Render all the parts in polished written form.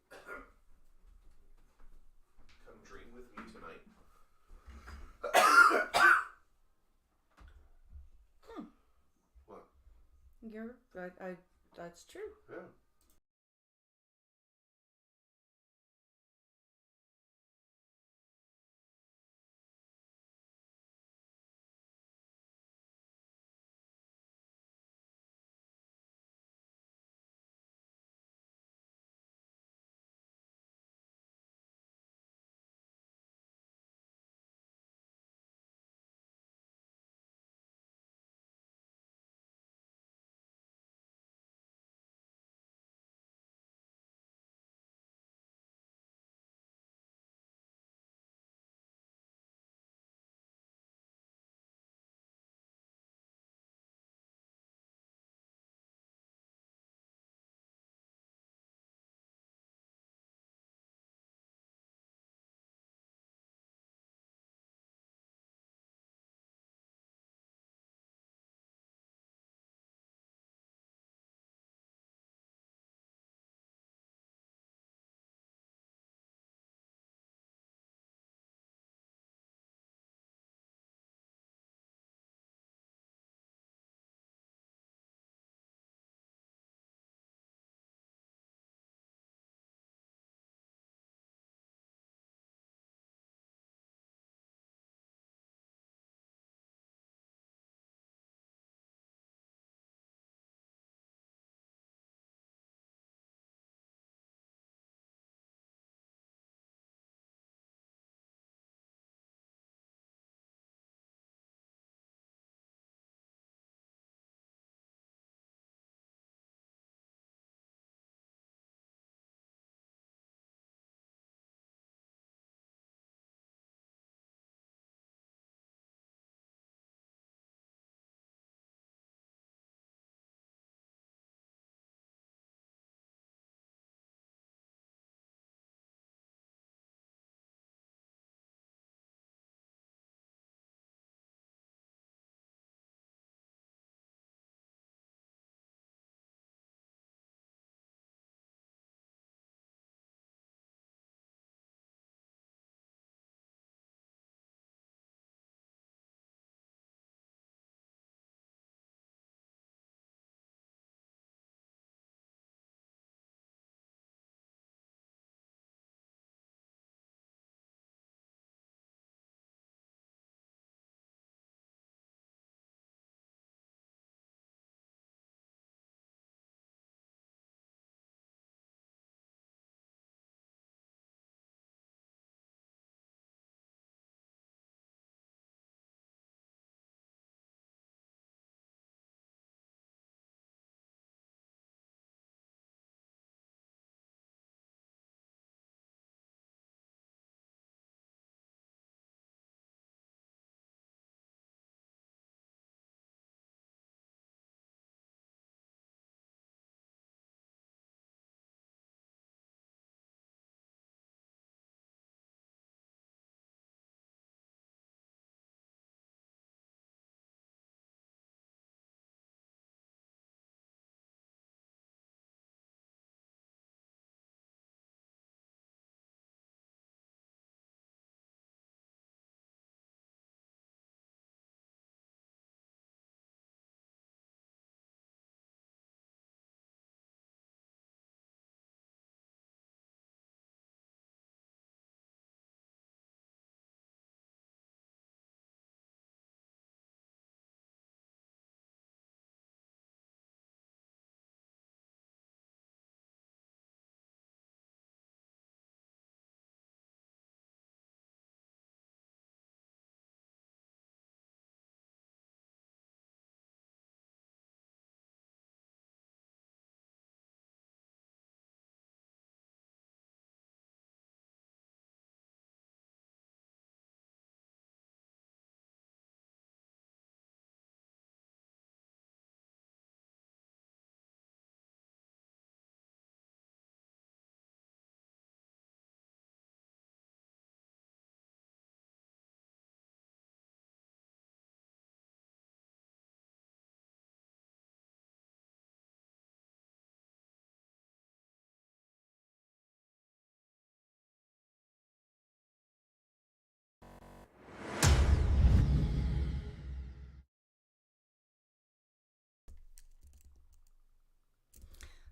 Come dream with me tonight. Hmm. What? That's true. Yeah.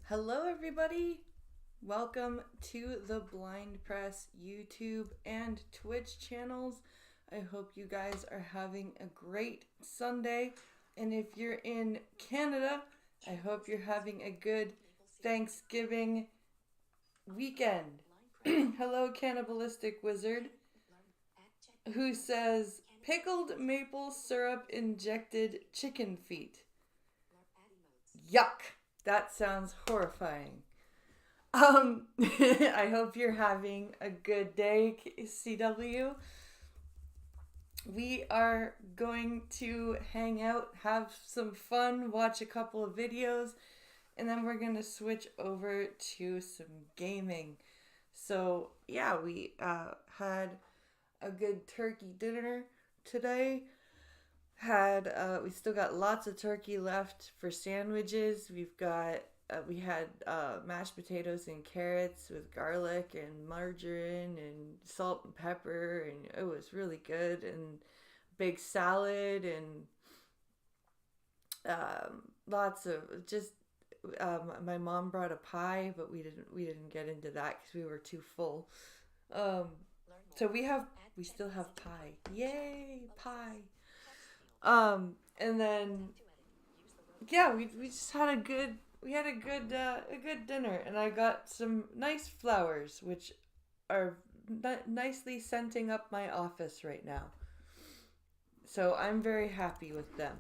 Hello everybody! Welcome to the Blind Press YouTube and Twitch channels. I hope you guys are having a great Sunday. And if you're in Canada, I hope you're having a good Thanksgiving weekend. Hello Cannibalistic Wizard, who says, pickled maple syrup injected chicken feet. Yuck! That sounds horrifying. I hope you're having a good day, CW. We are going to hang out, have some fun, watch a couple of videos, and then we're going to switch over to some gaming. So, yeah, we had a good turkey dinner today. We still got lots of turkey left for sandwiches. We had mashed potatoes and carrots with garlic and margarine and salt and pepper, and it was really good. And big salad and lots of just. My mom brought a pie, but we didn't get into that because we were too full. So we still have pie. Yay, pie. And then, yeah, we just had a good dinner, and I got some nice flowers, which are nicely scenting up my office right now. So I'm very happy with them.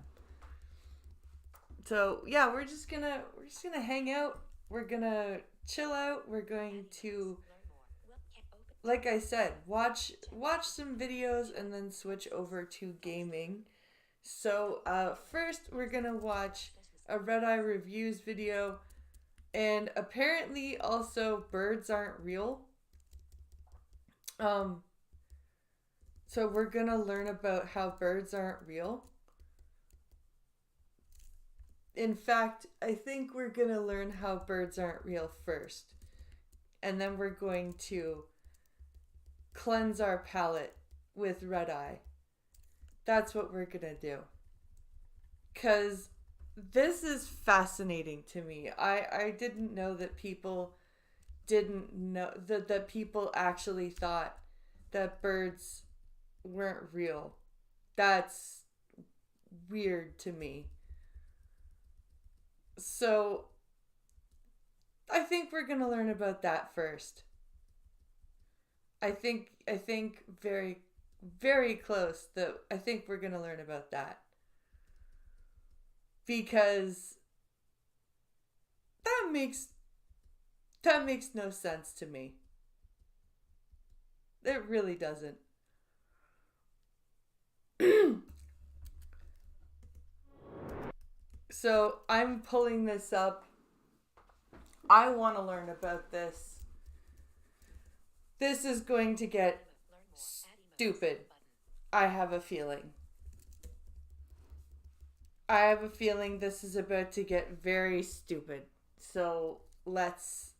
So yeah, we're just gonna hang out. We're gonna chill out. We're going to, like I said, watch some videos and then switch over to gaming. So, first we're gonna watch a Red Eye Reviews video, and apparently also birds aren't real. So we're gonna learn about how birds aren't real. In fact, I think we're gonna learn how birds aren't real first, and then we're going to cleanse our palate with Red Eye. That's what we're gonna do. 'Cause this is fascinating to me. I didn't know that people didn't know that people actually thought that birds weren't real. That's weird to me. So I think we're gonna learn about that first. I think very, very close that I think we're gonna learn about that. Because that makes no sense to me. It really doesn't. So I'm pulling this up. I want to learn about this. This is going to get stupid. I have a feeling. This is about to get very stupid. So let's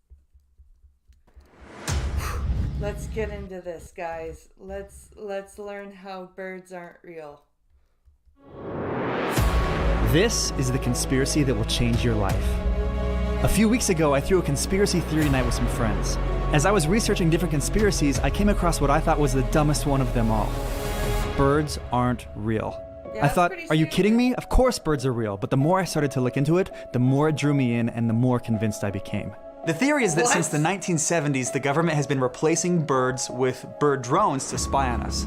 get into this, guys. Let's learn how birds aren't real. This is the conspiracy that will change your life. A few weeks ago, I threw a conspiracy theory night with some friends. As I was researching different conspiracies, I came across what I thought was the dumbest one of them all. Birds aren't real. Yeah, I thought, are you kidding me? Of course birds are real. But the more I started to look into it, the more it drew me in and the more convinced I became. The theory is that since the 1970s, the government has been replacing birds with bird drones to spy on us.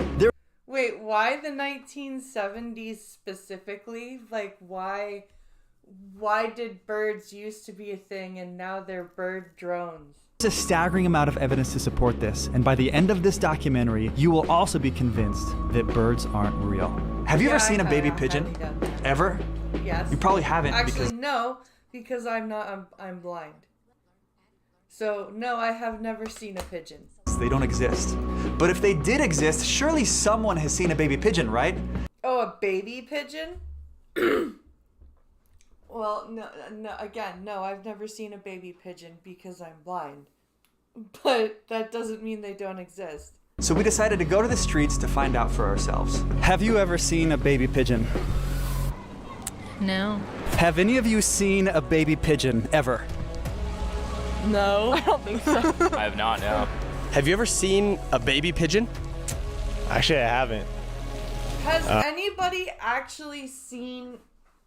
Wait, why the 1970s specifically? Like, why did birds used to be a thing and now they're bird drones? There's a staggering amount of evidence to support this, and by the end of this documentary, you will also be convinced that birds aren't real. Have you ever seen a baby pigeon? Ever? Yes. You probably haven't. Actually, no, because I'm blind. So, no, I have never seen a pigeon. They don't exist. But if they did exist, surely someone has seen a baby pigeon, right? Oh, a baby pigeon? Well, no, I've never seen a baby pigeon because I'm blind. But that doesn't mean they don't exist. So we decided to go to the streets to find out for ourselves. Have you ever seen a baby pigeon? No. Have any of you seen a baby pigeon ever? No. I don't think so. I have not, no. Have you ever seen a baby pigeon? Actually, I haven't. Has anybody actually seen,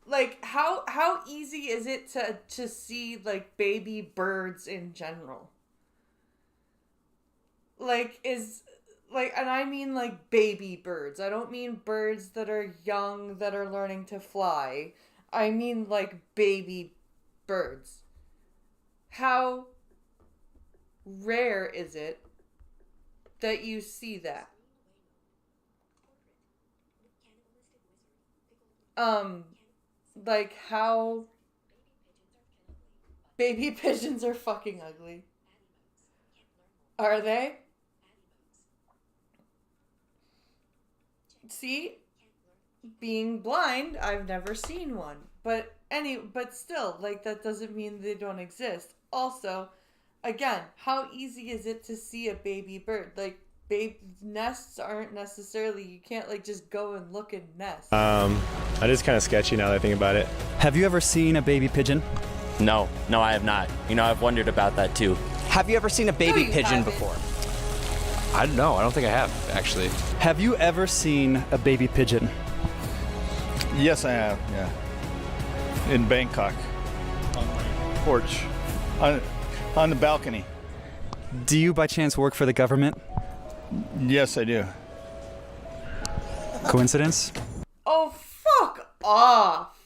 like, how easy is it to see, like, baby birds in general? Like, and I mean, like, baby birds. I don't mean birds that are young, that are learning to fly. I mean, like, baby birds. How rare is it that you see that? Like, how baby pigeons are fucking ugly. Are they? See? Being blind, I've never seen one. But still, like, that doesn't mean they don't exist. Also, again, how easy is it to see a baby bird? Like, nests aren't necessarily, you can't, like, just go and look in nests. That is kind of sketchy now that I think about it. Have you ever seen a baby pigeon? No, I have not. You know, I've wondered about that too. Have you ever seen a baby you pigeon haven't. before? I don't think I have, actually. Have you ever seen a baby pigeon? Yes, I have, yeah. In Bangkok. On my porch. On the balcony. Do you by chance work for the government? Yes, I do. Coincidence? Oh, fuck off!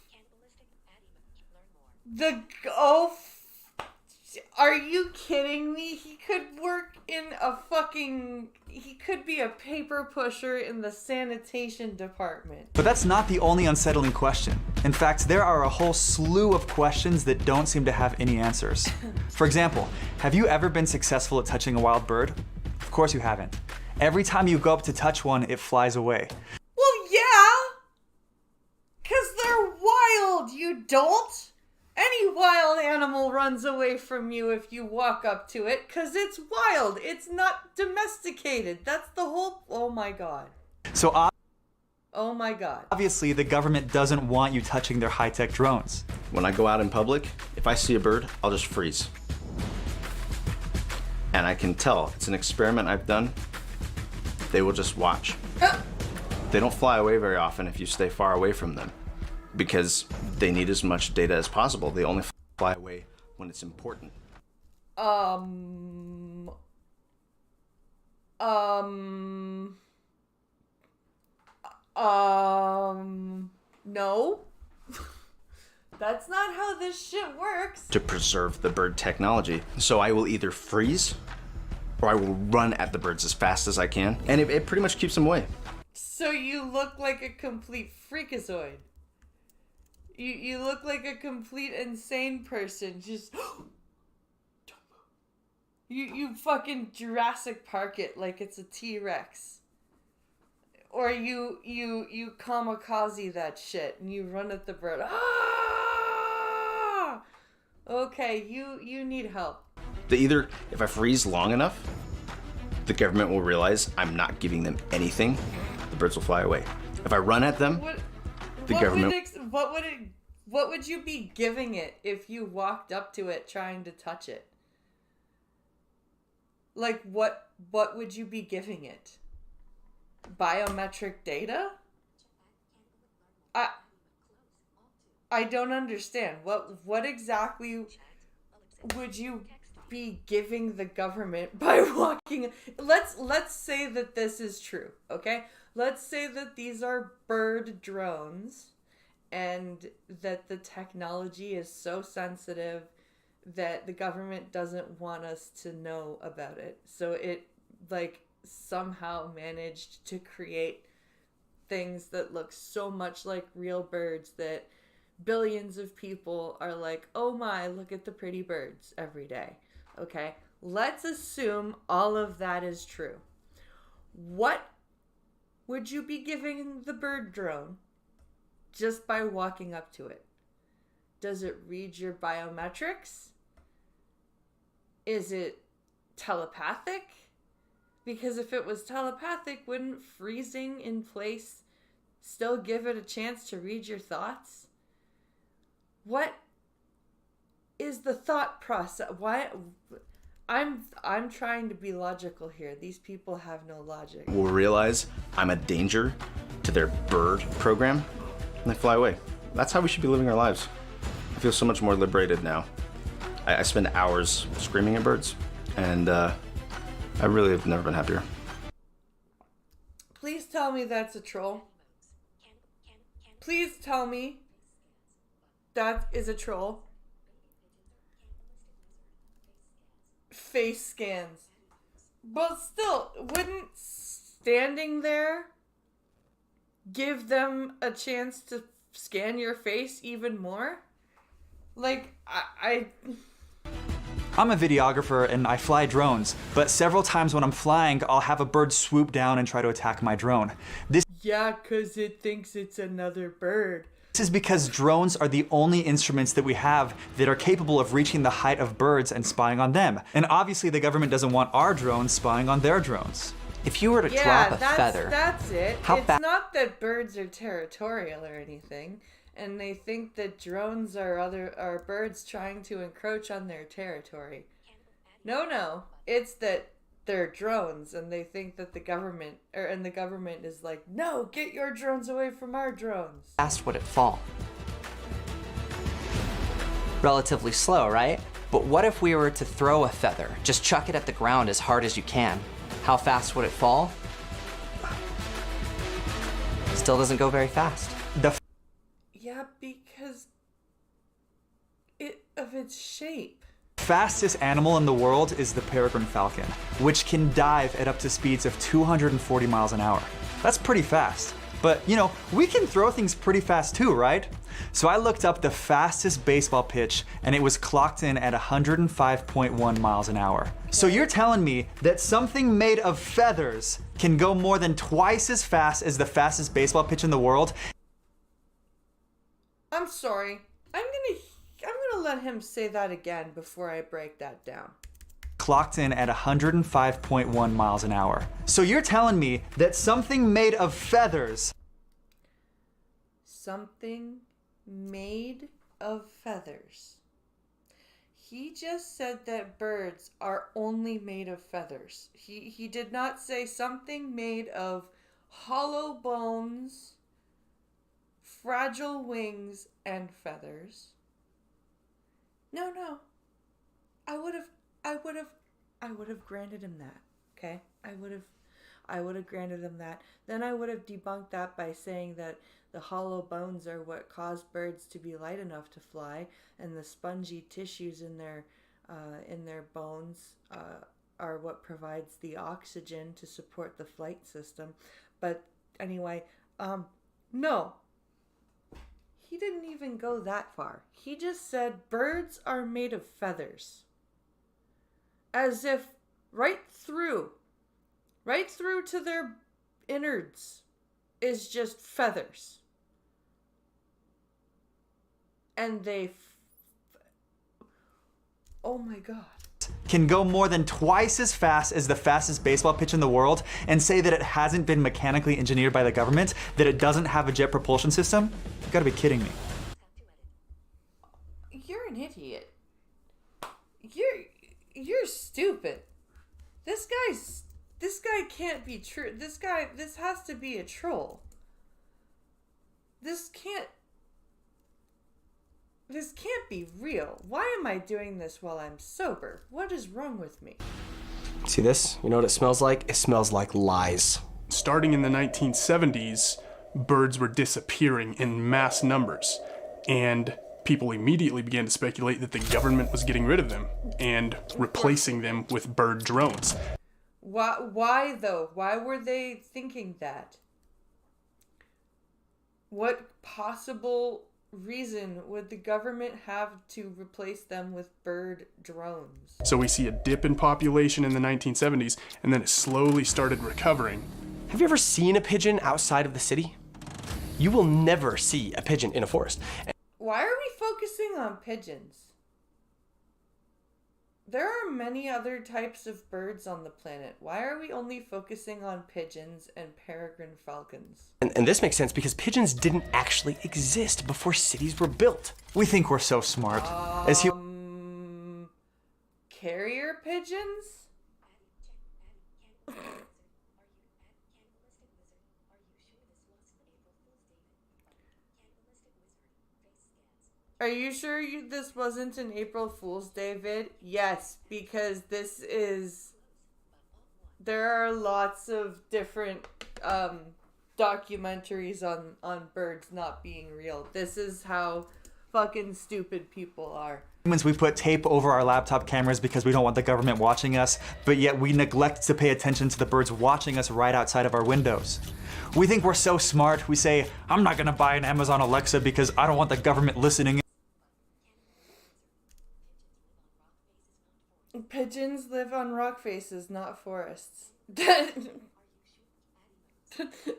Are you kidding me? He could work in he could be a paper pusher in the sanitation department. But that's not the only unsettling question. In fact, there are a whole slew of questions that don't seem to have any answers. For example, have you ever been successful at touching a wild bird? Of course you haven't. Every time you go up to touch one, it flies away. Well, yeah! 'Cause they're wild, you dolt! Any wild animal runs away from you if you walk up to it, 'cause it's wild. It's not domesticated. That's the whole... Oh my god. So Oh my god. obviously the government doesn't want you touching their high-tech drones. When I go out in public, if I see a bird, I'll just freeze. And I can tell, it's an experiment I've done. They will just watch. They don't fly away very often if you stay far away from them, because they need as much data as possible. They only fly away when it's important. No. That's not how this shit works. To preserve the bird technology. So I will either freeze, or I will run at the birds as fast as I can, and it pretty much keeps them away. So you look like a complete freakazoid. You look like a complete insane person. Just don't move. You fucking Jurassic Park it like it's a T-Rex. Or you kamikaze that shit and you run at the bird. Ah! Okay, you need help. Either if I freeze long enough, the government will realize I'm not giving them anything. The birds will fly away. If I run at them, What would you be giving it if you walked up to it trying to touch it? Like what would you be giving it? Biometric data? I don't understand. What exactly would you be giving the government by walking? Let's say that this is true, okay? Let's say that these are bird drones and that the technology is so sensitive that the government doesn't want us to know about it. So it somehow managed to create things that look so much like real birds that billions of people are like, oh my, look at the pretty birds every day. Okay, let's assume all of that is true. What would you be giving the bird drone just by walking up to it? Does it read your biometrics? Is it telepathic? Because if it was telepathic, wouldn't freezing in place still give it a chance to read your thoughts? What is the thought process? Why? I'm trying to be logical here. These people have no logic. Will realize I'm a danger to their bird program, and they fly away. That's how we should be living our lives. I feel so much more liberated now. I spend hours screaming at birds, and I really have never been happier. Please tell me that's a troll. Please tell me that is a troll. Face scans. But still, wouldn't standing there give them a chance to scan your face even more? Like, I'm a videographer and I fly drones, but several times when I'm flying, I'll have a bird swoop down and try to attack my drone. Yeah, 'cause it thinks it's another bird. This is because drones are the only instruments that we have that are capable of reaching the height of birds and spying on them. And obviously the government doesn't want our drones spying on their drones. If you were to drop a feather, that's it. How It's not that birds are territorial or anything, and they think that drones are birds trying to encroach on their territory. No, it's that they're drones, and they think that the government is like, no, get your drones away from our drones. fast would it fall? Relatively slow, right? But what if we were to throw a feather? Just chuck it at the ground as hard as you can. How fast would it fall? Still doesn't go very fast. Yeah, because of its shape. Fastest animal in the world is the peregrine falcon, which can dive at up to speeds of 240 miles an hour. That's pretty fast. But, you know, we can throw things pretty fast too, right? So I looked up the fastest baseball pitch, and it was clocked in at 105.1 miles an hour. So you're telling me that something made of feathers can go more than twice as fast as the fastest baseball pitch in the world? I'm sorry. I'm gonna let him say that again before I break that down. Clocked in at 105.1 miles an hour. So you're telling me that something made of feathers... Something made of feathers. He just said that birds are only made of feathers. He did not say something made of hollow bones, fragile wings, and feathers. No. I would have granted him that. Okay? I would have granted him that. Then I would have debunked that by saying that the hollow bones are what cause birds to be light enough to fly, and the spongy tissues in their bones are what provides the oxygen to support the flight system. But anyway, no. He didn't even go that far. He just said birds are made of feathers. As if right through to their innards is just feathers. And oh my God. Can go more than twice as fast as the fastest baseball pitch in the world and say that it hasn't been mechanically engineered by the government, that it doesn't have a jet propulsion system? You gotta be kidding me. You're an idiot. You're stupid. This guy can't be true. This has to be a troll. This can't be real. Why am I doing this while I'm sober? What is wrong with me? See this? You know what it smells like? It smells like lies. Starting in the 1970s, birds were disappearing in mass numbers, and people immediately began to speculate that the government was getting rid of them and replacing them with bird drones. Why though? Why were they thinking that? What possible reason would the government have to replace them with bird drones? So we see a dip in population in the 1970s, and then it slowly started recovering. Have you ever seen a pigeon outside of the city? You will never see a pigeon in a forest. Why are we focusing on pigeons? There are many other types of birds on the planet. Why are we only focusing on pigeons and peregrine falcons? And this makes sense because pigeons didn't actually exist before cities were built. We think we're so smart. carrier pigeons? Are you sure this wasn't an April Fool's Day vid? Yes, because there are lots of different documentaries on birds not being real. This is how fucking stupid people are. We put tape over our laptop cameras because we don't want the government watching us, but yet we neglect to pay attention to the birds watching us right outside of our windows. We think we're so smart, we say, I'm not gonna buy an Amazon Alexa because I don't want the government listening. Pigeons live on rock faces, not forests.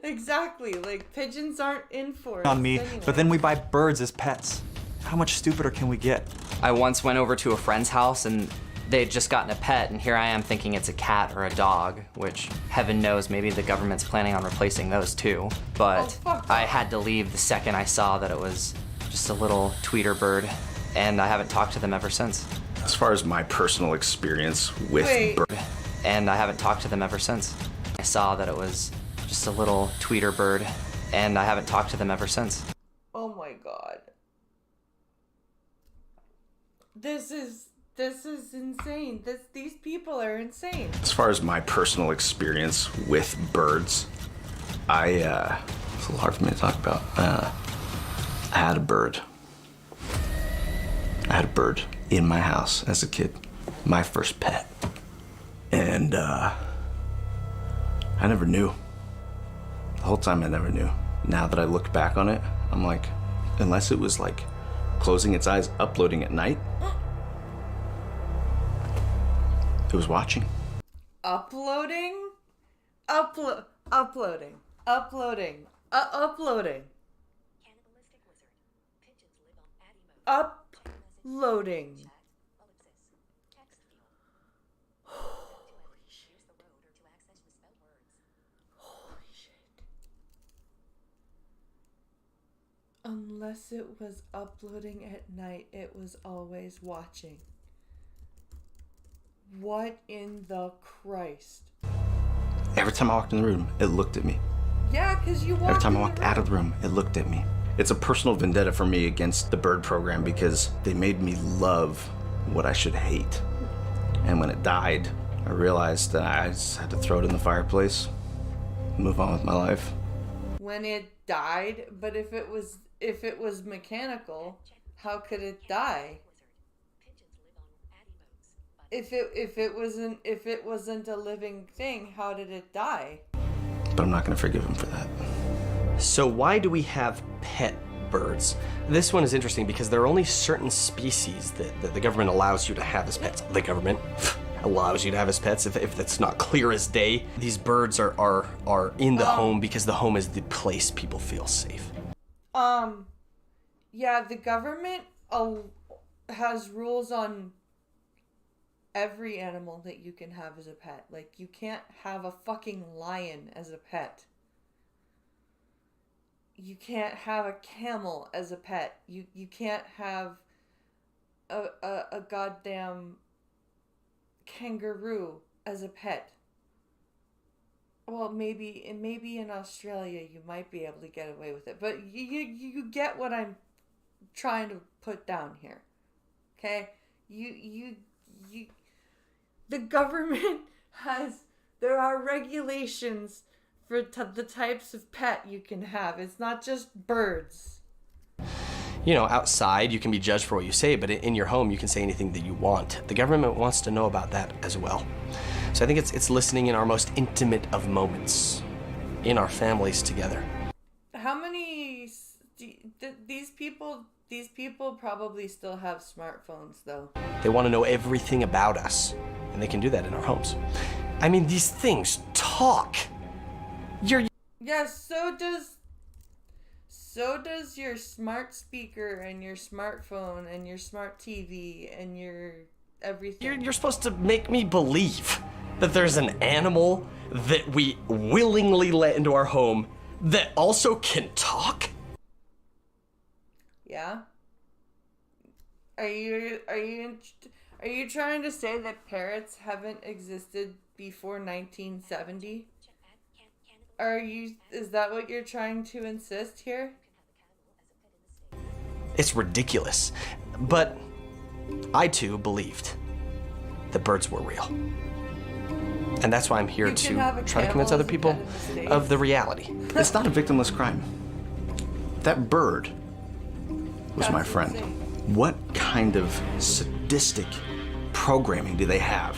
Exactly, like pigeons aren't in forests On me, anyway. but then we buy birds as pets. How much stupider can we get? I once went over to a friend's house and they had just gotten a pet, and here I am thinking it's a cat or a dog, which heaven knows maybe the government's planning on replacing those too. But fuck I off. had to leave the second I saw that it was just a little tweeter bird, and I haven't talked to them ever since. As far as my personal experience with Wait. birds, And I haven't talked to them ever since. I saw that it was just a little tweeter bird, and I haven't talked to them ever since. Oh my god. This is insane. These people are insane. as far as my personal experience with birds, it's a little hard for me to talk about. I had a bird. I had a bird in my house as a kid, my first pet. And I never knew. The whole time I never knew. Now that I look back on it, I'm like, unless it was like closing its eyes, uploading at night, it was watching. Uploading? Uploading. Uploading. Uploading. Holy shit. Unless it was uploading at night, it was always watching. What in the Christ? Every time I walked in the room, it looked at me. Yeah, because you walked Every time I in the walked out of the room, it looked at me. It's a personal vendetta for me against the bird program because they made me love what I should hate. And when it died, I realized that I just had to throw it in the fireplace, move on with my life. when it died, but if it was mechanical, how could it die? If it wasn't a living thing, how did it die? But I'm not gonna forgive him for that. So why do we have pet birds? This one is interesting because there are only certain species that the government allows you to have as pets. The government allows you to have as pets, if that's not clear as day. These birds are in the home because the home is the place people feel safe. Yeah, the government has rules on every animal that you can have as a pet. Like, you can't have a fucking lion as a pet. You can't have a camel as a pet. You can't have a goddamn kangaroo as a pet. Well, maybe in Australia you might be able to get away with it, but you get what I'm trying to put down here. Okay? The government there are regulations for the types of pet you can have. It's not just birds. You know, outside you can be judged for what you say, but in your home you can say anything that you want. The government wants to know about that as well. So I think it's listening in our most intimate of moments, in our families together. How many these people probably still have smartphones though. They want to know everything about us, and they can do that in our homes. I mean, these things talk. Yeah, so does your smart speaker and your smartphone and your smart TV and your everything. You're supposed to make me believe that there's an animal that we willingly let into our home that also can talk? Yeah. Are you Are you trying to say that parrots haven't existed before 1970? Is that what you're trying to insist here? It's ridiculous. But I too believed that birds were real. And that's why I'm here to try to convince other people of the reality. It's not a victimless crime. That bird was my friend. What kind of sadistic programming do they have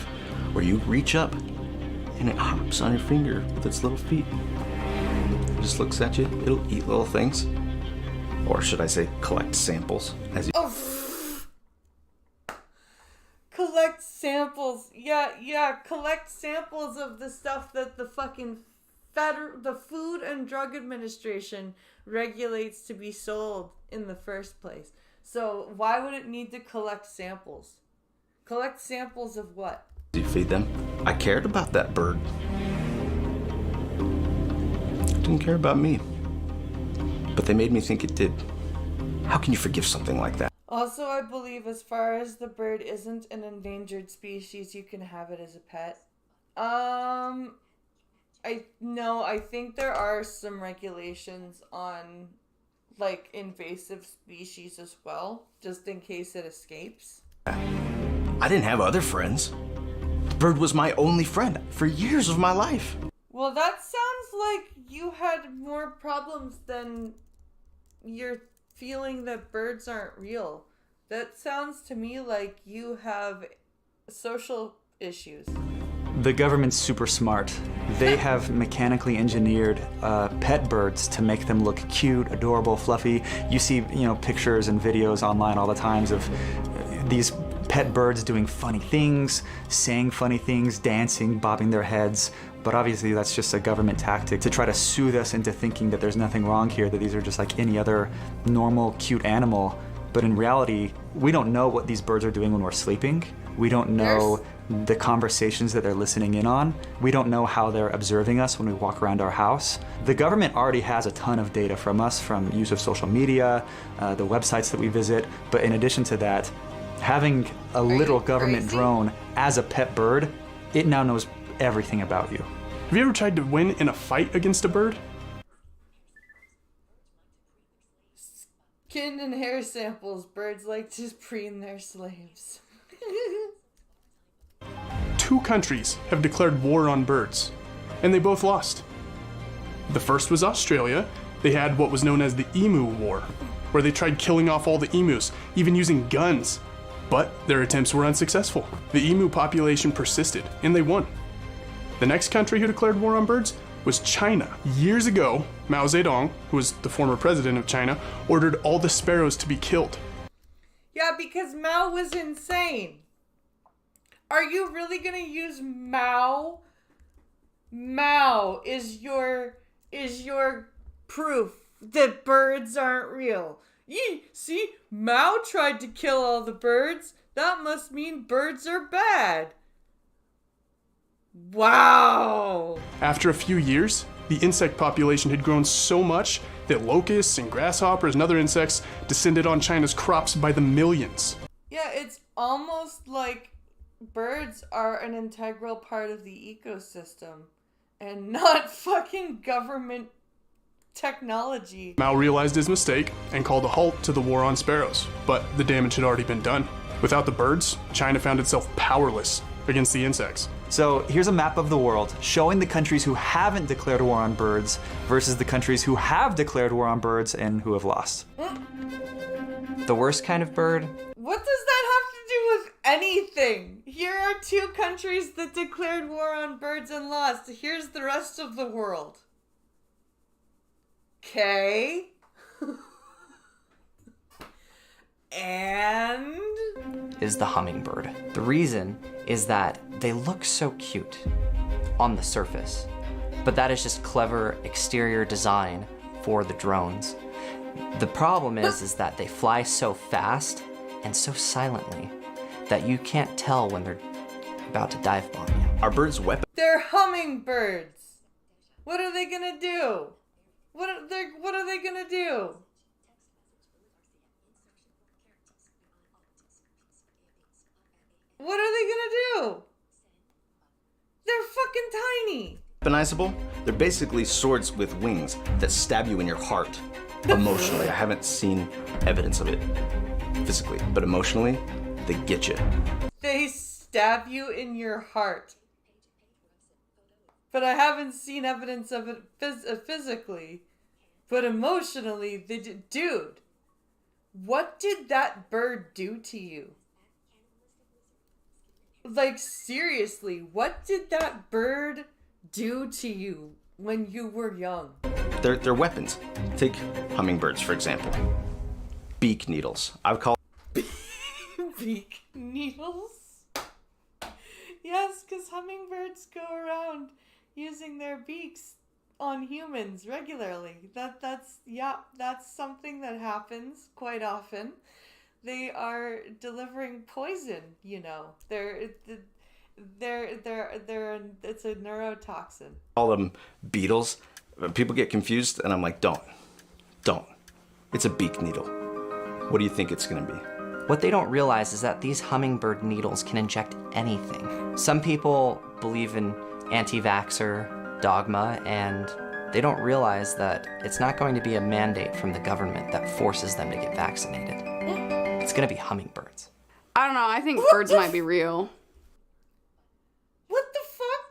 where you reach up and it hops on your finger with its little feet? It just looks at you. It'll eat little things. Or should I say collect samples as you... Collect samples. Yeah, collect samples of the stuff that the fucking the Food and Drug Administration regulates to be sold in the first place. So why would it need to collect samples? Collect samples of what? You feed them. I cared about that bird. It didn't care about me. But they made me think it did. How can you forgive something like that? Also, I believe as far as the bird isn't an endangered species, you can have it as a pet. I think there are some regulations on like invasive species as well, just in case it escapes. I didn't have other friends. The bird was my only friend for years of my life. Well, that sounds like you had more problems than you're feeling that birds aren't real. That sounds to me like you have social issues. The government's super smart. They have mechanically engineered pet birds to make them look cute, adorable, fluffy. You see, pictures and videos online all the times of these pet birds doing funny things, saying funny things, dancing, bobbing their heads. But obviously that's just a government tactic to try to soothe us into thinking that there's nothing wrong here, that these are just like any other normal, cute animal. But in reality, we don't know what these birds are doing when we're sleeping. We don't know the conversations that they're listening in on. We don't know how they're observing us when we walk around our house. The government already has a ton of data from us, from use of social media, the websites that we visit. But in addition to that, having a literal government drone as a pet bird, it now knows everything about you. Have you ever tried to win in a fight against a bird? Skin and hair samples. Birds like to preen their slaves. 2 countries have declared war on birds, and they both lost. The first was Australia. They had what was known as the Emu War, where they tried killing off all the emus, even using guns. But their attempts were unsuccessful. The emu population persisted, and they won. The next country who declared war on birds was China. Years ago, Mao Zedong, who was the former president of China, ordered all the sparrows to be killed. Yeah, because Mao was insane. Are you really gonna use Mao? Mao is your proof that birds aren't real. See, Mao tried to kill all the birds. That must mean birds are bad. Wow. After a few years, the insect population had grown so much that locusts and grasshoppers and other insects descended on China's crops by the millions. Yeah, it's almost like birds are an integral part of the ecosystem and not fucking government technology. Mao realized his mistake and called a halt to the war on sparrows, but the damage had already been done. Without the birds, China found itself powerless against the insects. So here's a map of the world showing the countries who haven't declared war on birds versus the countries who have declared war on birds and who have lost. The worst kind of bird? What does that have to do with anything? Here are 2 countries that declared war on birds and lost. Here's the rest of the world. Okay. And Is the hummingbird. The reason is that they look so cute on the surface, but that is just clever exterior design for the drones. The problem is that they fly so fast and so silently that you can't tell when they're about to dive bomb you. Are birds weapons? they're hummingbirds. What are they gonna do? What are they gonna do? tiny. Weaponizable? They're basically swords with wings that stab you in your heart emotionally. I haven't seen evidence of it physically, but emotionally, they get you. They stab you in your heart. But I haven't seen evidence of it physically. But emotionally, they did. Dude, what did that bird do to you? Like, seriously, what did that bird do to you when you were young? They're weapons. Take hummingbirds, for example. Beak needles. I would call Beak needles? Yes, because hummingbirds go around using their beaks on humans regularly. That's something that happens quite often. They are delivering poison, you know. It's a neurotoxin. Call them beetles. People get confused, and I'm like, don't. It's a beak needle. What do you think it's gonna be? What they don't realize is that these hummingbird needles can inject anything. Some people believe in anti-vaxxer dogma, and they don't realize that it's not going to be a mandate from the government that forces them to get vaccinated. It's gonna be hummingbirds. I don't know, I think birds might be real. What the fuck?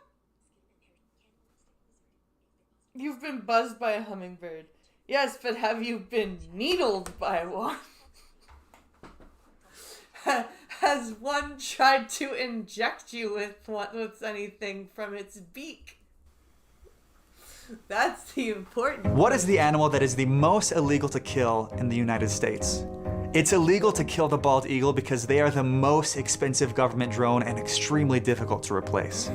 You've been buzzed by a hummingbird. Yes, but have you been needled by one? Has one tried to inject you with anything from its beak? That's the important part. What is the animal that is the most illegal to kill in the United States? It's illegal to kill the bald eagle because they are the most expensive government drone and extremely difficult to replace.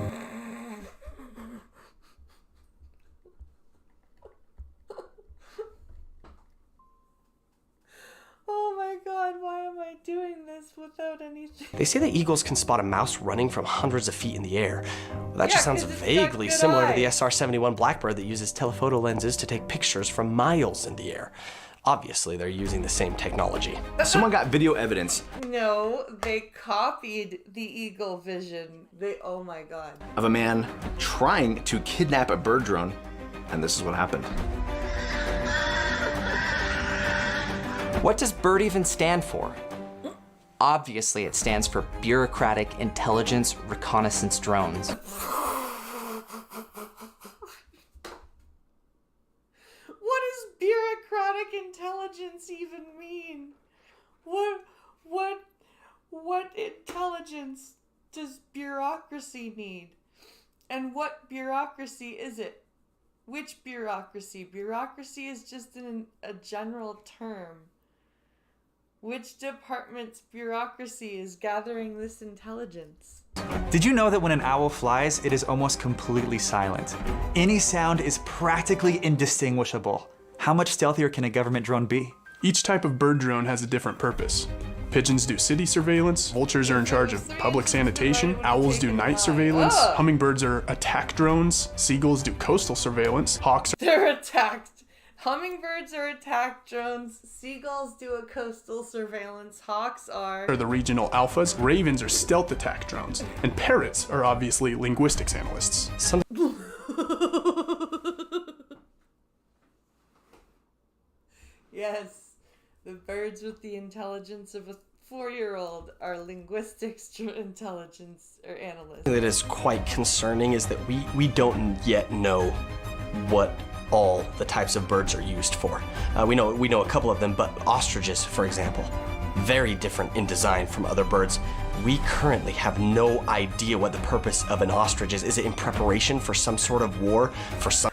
Oh my god, why am I doing this without anything? They say that eagles can spot a mouse running from hundreds of feet in the air. Well, that just Yeah, sounds 'cause it's got vaguely good similar to the eyes. SR-71 Blackbird that uses telephoto lenses to take pictures from miles in the air. Obviously, they're using the same technology. Someone got video evidence No, they copied the eagle vision. Oh my god. of a man trying to kidnap a bird drone, and this is what happened. What does BIRD even stand for? Obviously, it stands for Bureaucratic Intelligence Reconnaissance Drones. What does bureaucratic intelligence even mean? What intelligence does bureaucracy need? And what bureaucracy is it? Which bureaucracy? Bureaucracy is just a general term. Which department's bureaucracy is gathering this intelligence? Did you know that when an owl flies, it is almost completely silent? Any sound is practically indistinguishable. How much stealthier can a government drone be? Each type of bird drone has a different purpose. Pigeons do city surveillance, vultures are in charge of public sanitation, owls do night surveillance, hummingbirds are attack drones, seagulls do coastal surveillance, hawks They're attacked. Hummingbirds are attack drones. Seagulls do a coastal surveillance. Hawks are are the regional alphas, ravens are stealth attack drones, and parrots are obviously linguistics analysts. Yes, the birds with the intelligence of a 4-year-old are linguistics intelligence or analysts. That is quite concerning is that we don't yet know what all the types of birds are used for. We know a couple of them, but ostriches, for example, very different in design from other birds. We currently have no idea what the purpose of an ostrich is. Is it in preparation for some sort of war? For some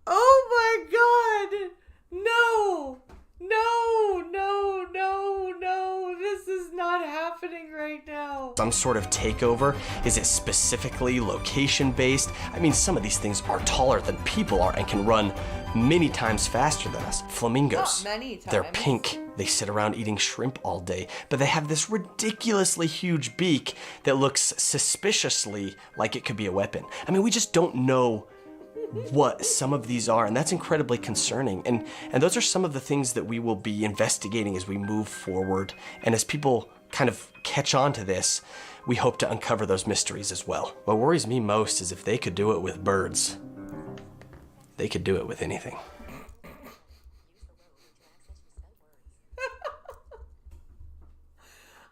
Oh my god! No! No, no, no, no. This is not happening right now. some sort of takeover? Is it specifically location-based? I mean, some of these things are taller than people are and can run many times faster than us. Flamingos. Not many times. They're pink. They sit around eating shrimp all day, but they have this ridiculously huge beak that looks suspiciously like it could be a weapon. I mean, we just don't know what some of these are, and that's incredibly concerning. And those are some of the things that we will be investigating as we move forward. And as people kind of catch on to this, we hope to uncover those mysteries as well. What worries me most is if they could do it with birds, they could do it with anything.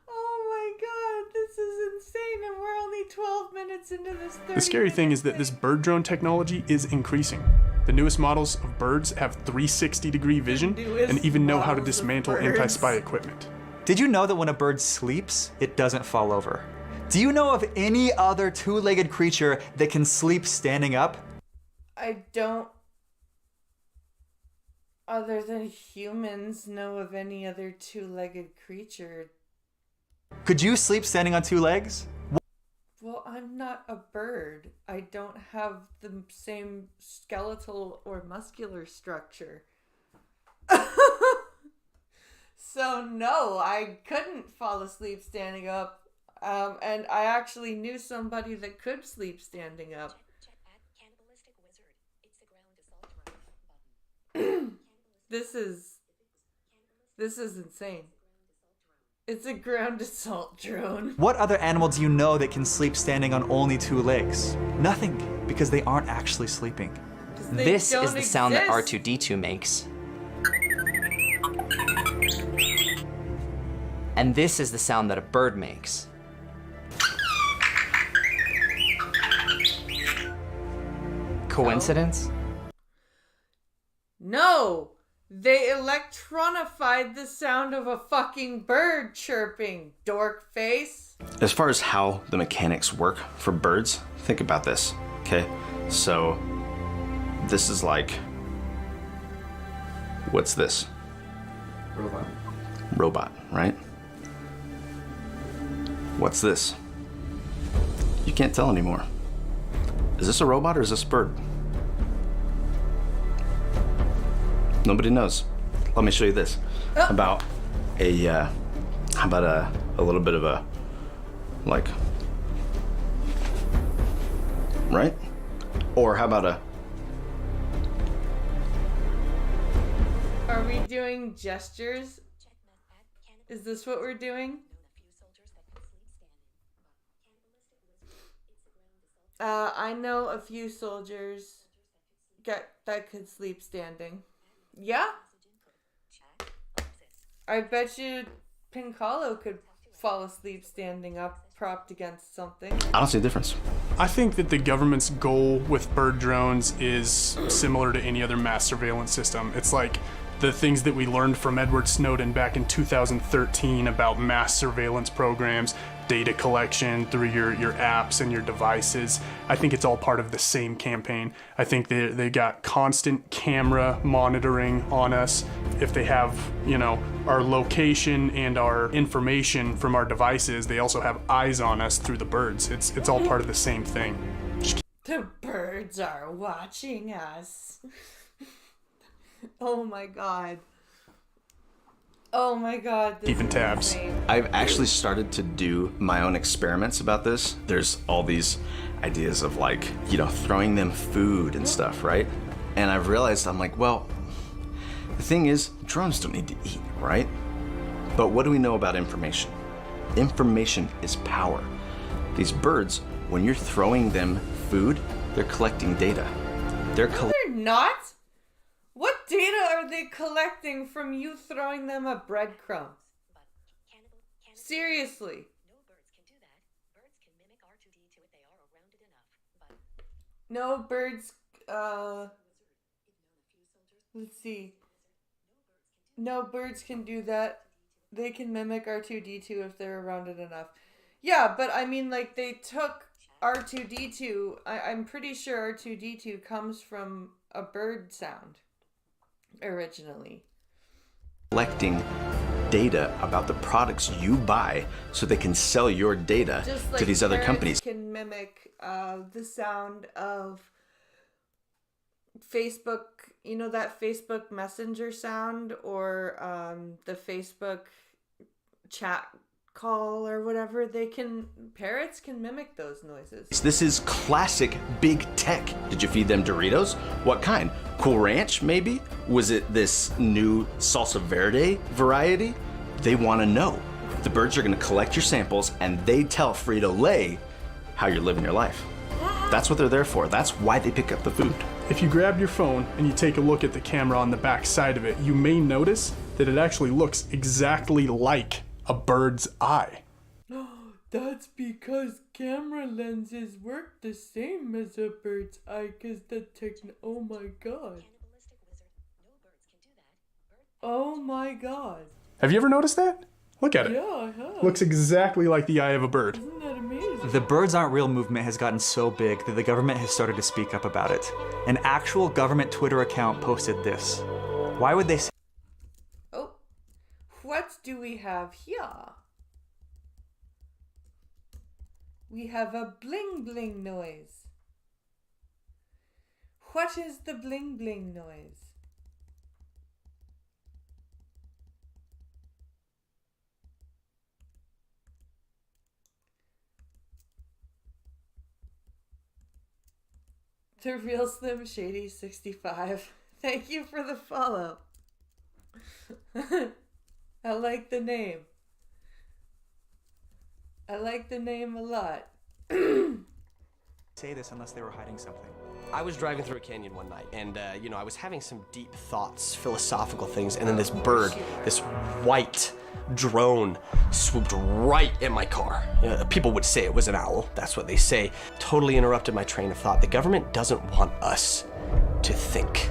Oh my god, this is insane, and we're only 12 minutes into this 30 The scary thing is that this bird drone technology is increasing. The newest models of birds have 360-degree vision and even know how to dismantle anti-spy equipment. Did you know that when a bird sleeps, it doesn't fall over? Do you know of any other two-legged creature that can sleep standing up? I don't, other than humans, know of any other two-legged creature. Could you sleep standing on two legs? Well, I'm not a bird. I don't have the same skeletal or muscular structure. So no, I couldn't fall asleep standing up. And I actually knew somebody that could sleep standing up. This is insane. It's a ground assault drone. What other animal do you know that can sleep standing on only two legs? Nothing, because they aren't actually sleeping. This is the sound that R2-D2 makes. And this is the sound that a bird makes. Coincidence? No! They electronified the sound of a fucking bird chirping, dork face. As far as how the mechanics work for birds, think about this, okay? So, this is like, what's this? Robot, right? What's this? You can't tell anymore. Is this a robot or is this a bird? Nobody knows. Let me show you this. How about a little bit of a, like, right? Or how about a, Are we doing gestures? Is this what we're doing? I know a few soldiers that could sleep standing. Yeah? I bet you Pincalo could fall asleep standing up, propped against something. I don't see a difference. I think that the government's goal with bird drones is similar to any other mass surveillance system. It's like the things that we learned from Edward Snowden back in 2013 about mass surveillance programs, data collection through your apps and your devices. I think it's all part of the same campaign. I think they got constant camera monitoring on us. If they have, our location and our information from our devices, they also have eyes on us through the birds. It's all part of the same thing. The birds are watching us. Oh my god. Oh my god. Keeping tabs. I've actually started to do my own experiments about this. There's all these ideas of like, throwing them food and stuff, right? And I've realized, I'm like, well, the thing is, drones don't need to eat, right? But what do we know about information? Information is power. These birds, when you're throwing them food, they're collecting data. They're not? What data are they collecting from you throwing them a breadcrumb? Seriously. No birds, let's see. No birds can do that. They can mimic R2-D2 if they're around it enough. Yeah, but I mean, like, they took R2-D2. I'm pretty sure R2-D2 comes from a bird sound originally. Collecting data about the products you buy so they can sell your data Just like to these other companies. Can mimic the sound of Facebook, that Facebook Messenger sound, or the Facebook chat call or whatever, parrots can mimic those noises. This is classic big tech. Did you feed them Doritos? What kind? Cool Ranch, maybe? Was it this new salsa verde variety? They want to know. The birds are going to collect your samples and they tell Frito-Lay how you're living your life. That's what they're there for. That's why they pick up the food. If you grab your phone and you take a look at the camera on the back side of it, you may notice that it actually looks exactly like a bird's eye. That's because camera lenses work the same as a bird's eye, because oh my god. Oh my god. Have you ever noticed that? Look at it. Yeah, I have. Looks exactly like the eye of a bird. Isn't that amazing? The Birds Aren't Real movement has gotten so big that the government has started to speak up about it. An actual government Twitter account posted this. Why would they say? Oh, what do we have here? We have a bling bling noise. What is the bling bling noise? The Real Slim Shady 65. Thank you for the follow. I like the name. I like the name a lot. Say this unless they were hiding something. I was driving through a canyon one night, and I was having some deep thoughts, philosophical things, and then this bird, this white drone, swooped right in my car. People would say it was an owl. That's what they say. Totally interrupted my train of thought. The government doesn't want us to think.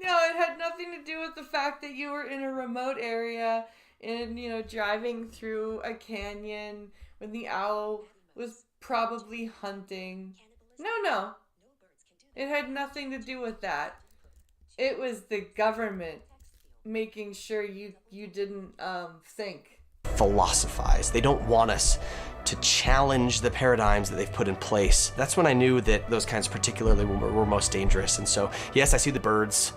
No, it had nothing to do with the fact that you were in a remote area and, driving through a canyon when the owl was probably hunting. No. It had nothing to do with that. It was the government making sure you didn't think. Philosophize. They don't want us to challenge the paradigms that they've put in place. That's when I knew that those kinds particularly were most dangerous. And so, yes, I see the birds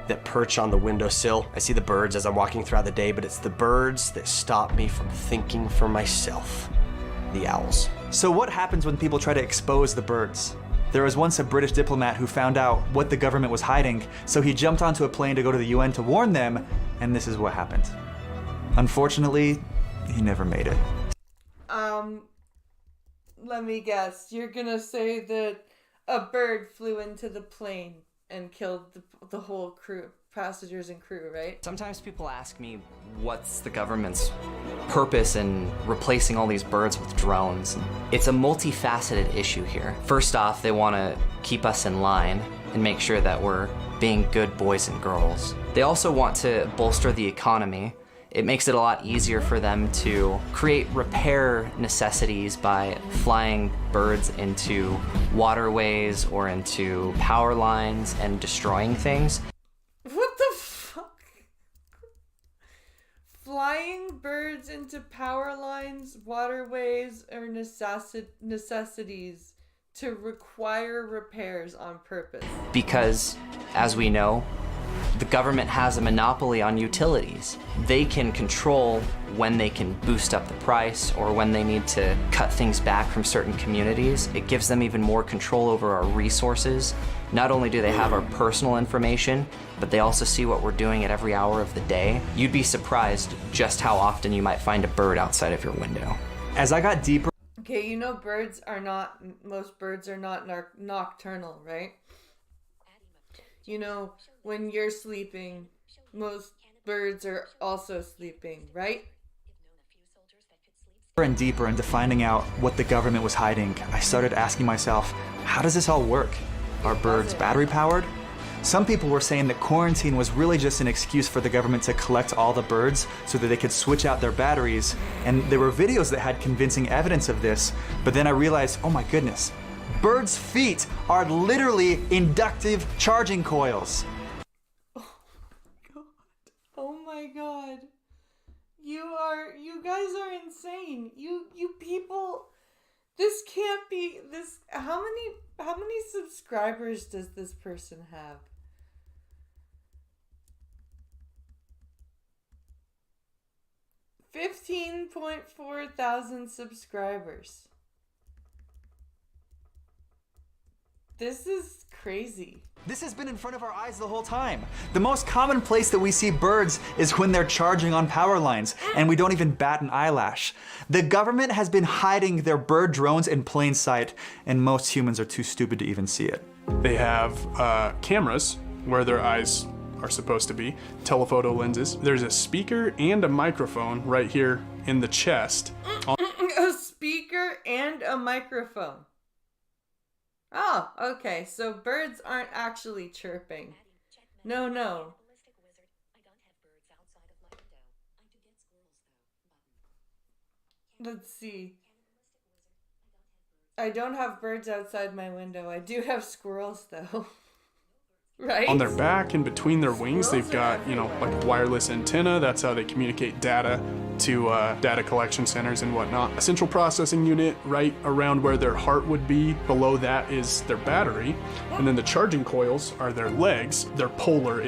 that perch on the windowsill. I see the birds as I'm walking throughout the day, but it's the birds that stop me from thinking for myself. The owls. So what happens when people try to expose the birds? There was once a British diplomat who found out what the government was hiding, so he jumped onto a plane to go to the UN to warn them, and this is what happened. Unfortunately, he never made it. Let me guess. You're gonna say that a bird flew into the plane and killed the whole crew, passengers and crew, right? Sometimes people ask me what's the government's purpose in replacing all these birds with drones. It's a multifaceted issue here. First off, they want to keep us in line and make sure that we're being good boys and girls. They also want to bolster the economy. It makes it a lot easier for them to create repair necessities by flying birds into waterways or into power lines and destroying things. What the fuck? Flying birds into power lines, waterways, or necessities to require repairs on purpose. Because, as we know, the government has a monopoly on utilities. They can control when they can boost up the price or when they need to cut things back from certain communities. It gives them even more control over our resources. Not only do they have our personal information, but they also see what we're doing at every hour of the day. You'd be surprised just how often you might find a bird outside of your window. As I got deeper... Okay, most birds are not nocturnal, right? When you're sleeping, most birds are also sleeping, right? And deeper into finding out what the government was hiding, I started asking myself, how does this all work? Are birds battery powered? Some people were saying that quarantine was really just an excuse for the government to collect all the birds so that they could switch out their batteries. And there were videos that had convincing evidence of this, but then I realized, oh my goodness, birds' feet are literally inductive charging coils. Oh my god. You guys are insane. You people, this can't be this. How many subscribers does this person have? 15.4 thousand subscribers. This is crazy. This has been in front of our eyes the whole time. The most common place that we see birds is when they're charging on power lines, and we don't even bat an eyelash. The government has been hiding their bird drones in plain sight, and most humans are too stupid to even see it. They have cameras where their eyes are supposed to be, telephoto lenses. There's a speaker and a microphone right here in the chest. A speaker and a microphone. Oh, okay, so birds aren't actually chirping. No. Let's see. I don't have birds outside my window. I do have squirrels, though. Right? On their back and between their wings, they've got, like a wireless antenna. That's how they communicate data to data collection centers and whatnot. A central processing unit right around where their heart would be. Below that is their battery. And then the charging coils are their legs. They're polar.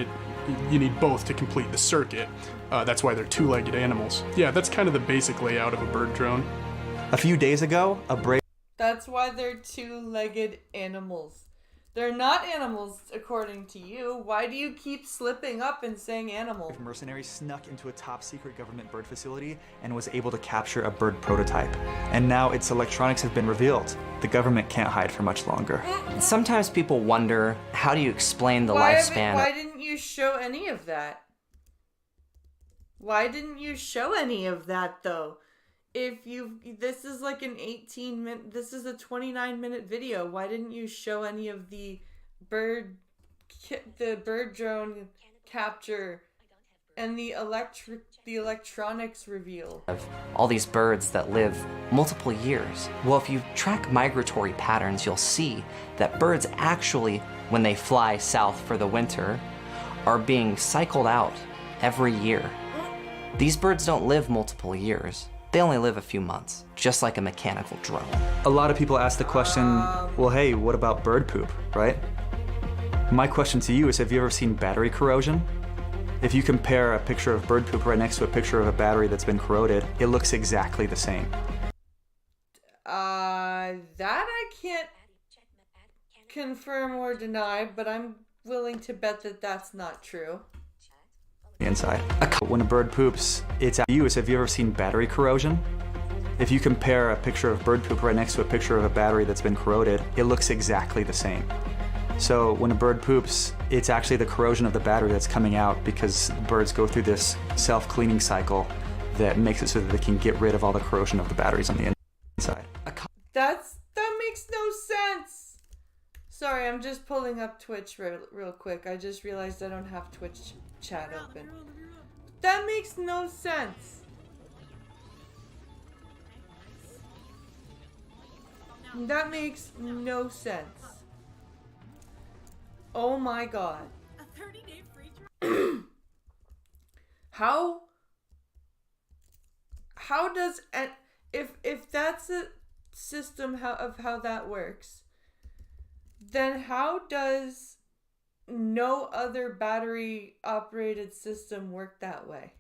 You need both to complete the circuit. That's why they're two-legged animals. Yeah, that's kind of the basic layout of a bird drone. A few days ago, a brave That's why they're two-legged animals. They're not animals, according to you. Why do you keep slipping up and saying animal? mercenary snuck into a top-secret government bird facility and was able to capture a bird prototype. And now its electronics have been revealed. The government can't hide for much longer. Sometimes people wonder, how do you explain the lifespan? Why didn't you show any of that? Why didn't you show any of that, though? This is like an 18-minute, this is a 29-minute video. Why didn't you show any of the bird drone capture and the electronics reveal? All these birds that live multiple years. Well, if you track migratory patterns, you'll see that birds actually, when they fly south for the winter, are being cycled out every year. These birds don't live multiple years. They only live a few months, just like a mechanical drone. A lot of people ask the question, well, hey, what about bird poop, right? My question to you is, have you ever seen battery corrosion? If you compare a picture of bird poop right next to a picture of a battery that's been corroded, it looks exactly the same. That I can't confirm or deny, but I'm willing to bet that that's not true. Inside. When a bird poops, it's at you is, have you ever seen battery corrosion? If you compare a picture of bird poop right next to a picture of a battery that's been corroded, it looks exactly the same. So when a bird poops, it's actually the corrosion of the battery that's coming out because birds go through this self-cleaning cycle that makes it so that they can get rid of all the corrosion of the batteries on the inside. That makes no sense. Sorry, I'm just pulling up Twitch real quick. I just realized I don't have Twitch chat open. That makes no sense. That makes no sense. Oh my god. A 30-day free trial. How does, if that's a system of how that works, then how does no other battery operated system work that way?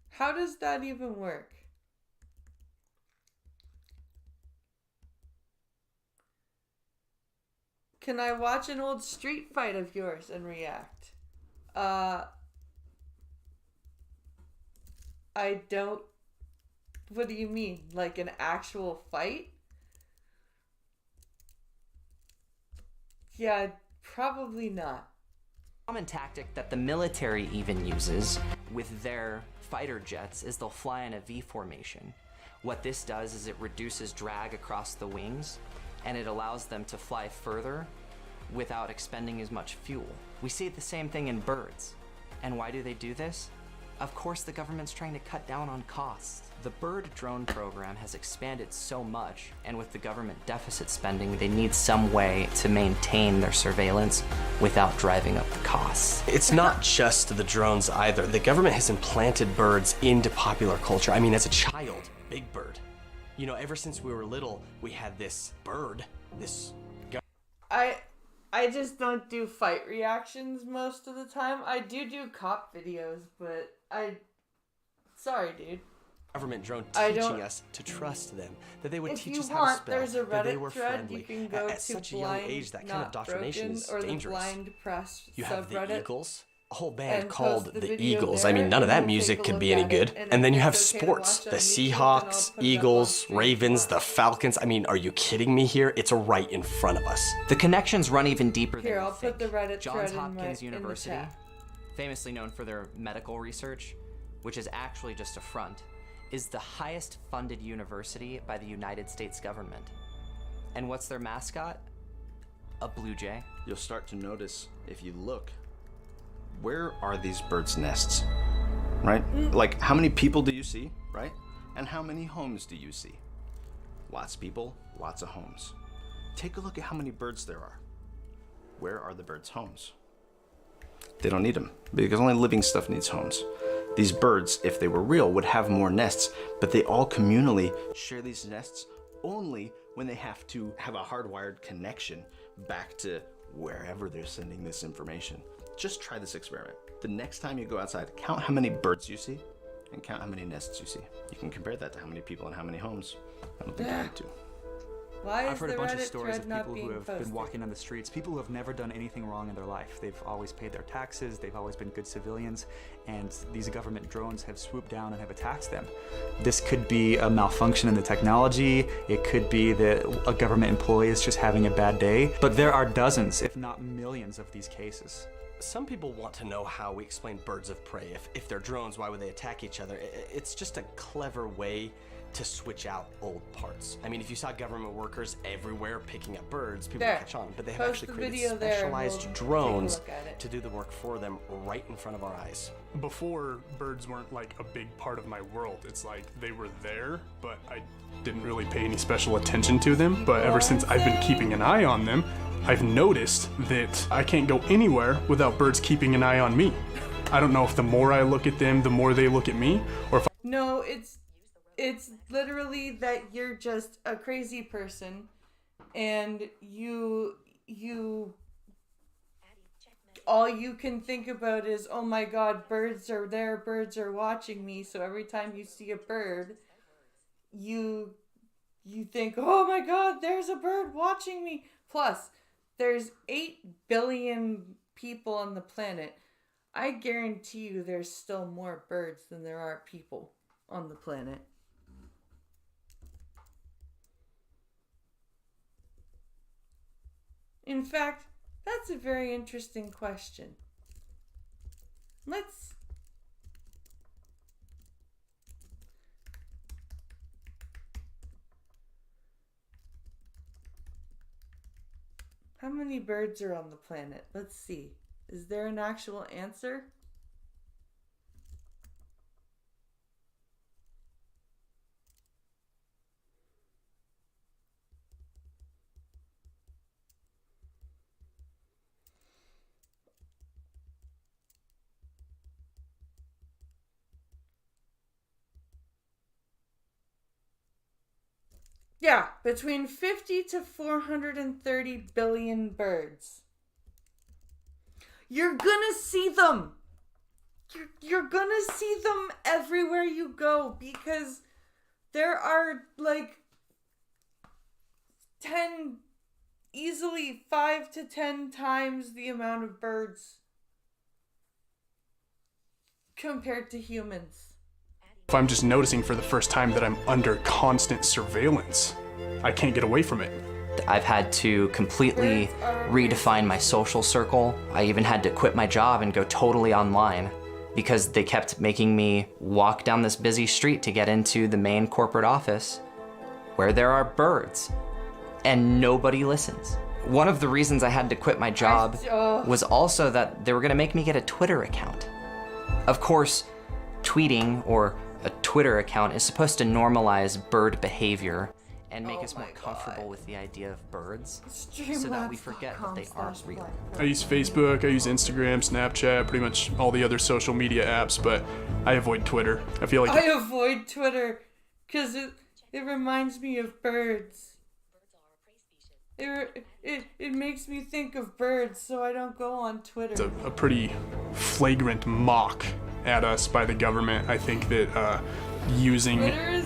How does that even work? Can I watch an old street fight of yours and react? I don't. What do you mean? Like an actual fight? Yeah, probably not. Common tactic that the military even uses with their fighter jets is they'll fly in a V formation. What this does is it reduces drag across the wings and it allows them to fly further without expending as much fuel. We see the same thing in birds. And why do they do this? Of course, the government's trying to cut down on costs. The bird drone program has expanded so much, and with the government deficit spending, they need some way to maintain their surveillance without driving up the costs. It's not just the drones either. The government has implanted birds into popular culture. I mean, as a child, Big Bird. You know, ever since we were little, we had this bird, this... I just don't do fight reactions most of the time. I do cop videos, but sorry, dude. Government drone I teaching don't- us to trust them, that they would If teach you us how to want, spell, there's a that they were Reddit thread friendly. you can go At to such a young blind, age, that kind of not indoctrination broken, is or dangerous. the blind press You have the subreddit. Eagles, a whole band and called post the the video Eagles. there, I mean, none of and that we'll music take a could look be any at good. it, And if then you it's have okay to sports, watch the on YouTube, then Seahawks, I'll put it up on Eagles, stream Ravens, tomorrow. the Falcons. I mean, are you kidding me here? It's right in front of us. The connections run even deeper than Here, you I'll think. put the Reddit Johns thread Hopkins in the University, chat. famously known for their medical research, which is actually just a front, is the highest funded university by the United States government. And what's their mascot? A blue jay. You'll start to notice, if you look, where are these birds' nests? Right? Like, how many people do you see, right? And how many homes do you see? Lots of people, lots of homes. Take a look at how many birds there are. Where are the birds' homes? They don't need them, because only living stuff needs homes. These birds, if they were real, would have more nests, but they all communally share these nests only when they have to have a hardwired connection back to wherever they're sending this information. Just try this experiment. The next time you go outside, count how many birds you see and count how many nests you see. You can compare that to how many people and how many homes. I don't think you need to. Why is I've heard the a bunch Reddit of stories thread of not people being who have posted? been walking on the streets, people who have never done anything wrong in their life. They've always paid their taxes, they've always been good civilians, and these government drones have swooped down and have attacked them. This could be a malfunction in the technology, it could be that a government employee is just having a bad day, but there are dozens, if not millions, of these cases. Some people want to know how we explain birds of prey. If they're drones, why would they attack each other? It's just a clever way to switch out old parts. I mean, if you saw government workers everywhere picking up birds, people There. would catch on. But they have Post actually the created video there and specialized we'll take a drones look at it. to do the work for them right in front of our eyes. Before, birds weren't like a big part of my world. It's like they were there, but I didn't really pay any special attention to them. But ever since I've been keeping an eye on them, I've noticed that I can't go anywhere without birds keeping an eye on me. I don't know if the more I look at them, the more they look at me, or if No, it's literally that you're just a crazy person and you all you can think about is, oh my god, birds are there, birds are watching me. So every time you see a bird, you think, oh my god, there's a bird watching me. Plus, there's 8 billion people on the planet. I guarantee you there's still more birds than there are people on the planet. In fact, that's a very interesting question. How many birds are on the planet? Let's see. Is there an actual answer? Yeah, between 50 to 430 billion birds. You're gonna see them. You're gonna see them everywhere you go because there are like 5 to 10 times the amount of birds compared to humans. if I'm just noticing for the first time that I'm under constant surveillance. I can't get away from it. I've had to completely redefine my social circle. I even had to quit my job and go totally online because they kept making me walk down this busy street to get into the main corporate office where there are birds and nobody listens. One of the reasons I had to quit my job was also that they were gonna make me get a Twitter account. Of course, tweeting or a Twitter account is supposed to normalize bird behavior and make us more comfortable with the idea of birds so that we forget that they aren't real. I use Facebook, I use Instagram, Snapchat, pretty much all the other social media apps, but I avoid Twitter. I feel like I avoid Twitter because it reminds me of birds. It makes me think of birds, so I don't go on Twitter. It's a pretty flagrant mock at us by the government. I think that using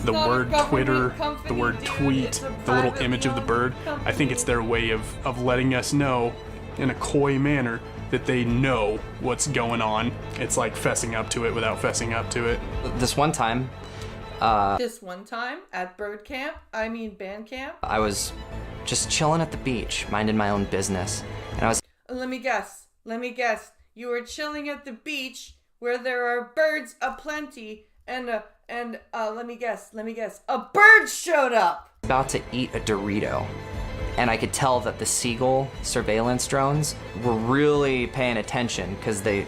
the word Twitter, the word tweet, the little image of the bird, I think it's their way of letting us know in a coy manner that they know what's going on. It's like fessing up to it without fessing up to it. This one time At band camp, I was just chilling at the beach, minding my own business, and I was... Let me guess. You were chilling at the beach where there are birds aplenty, and let me guess. A bird showed up. about to eat a Dorito, and I could tell that the seagull surveillance drones were really paying attention because they,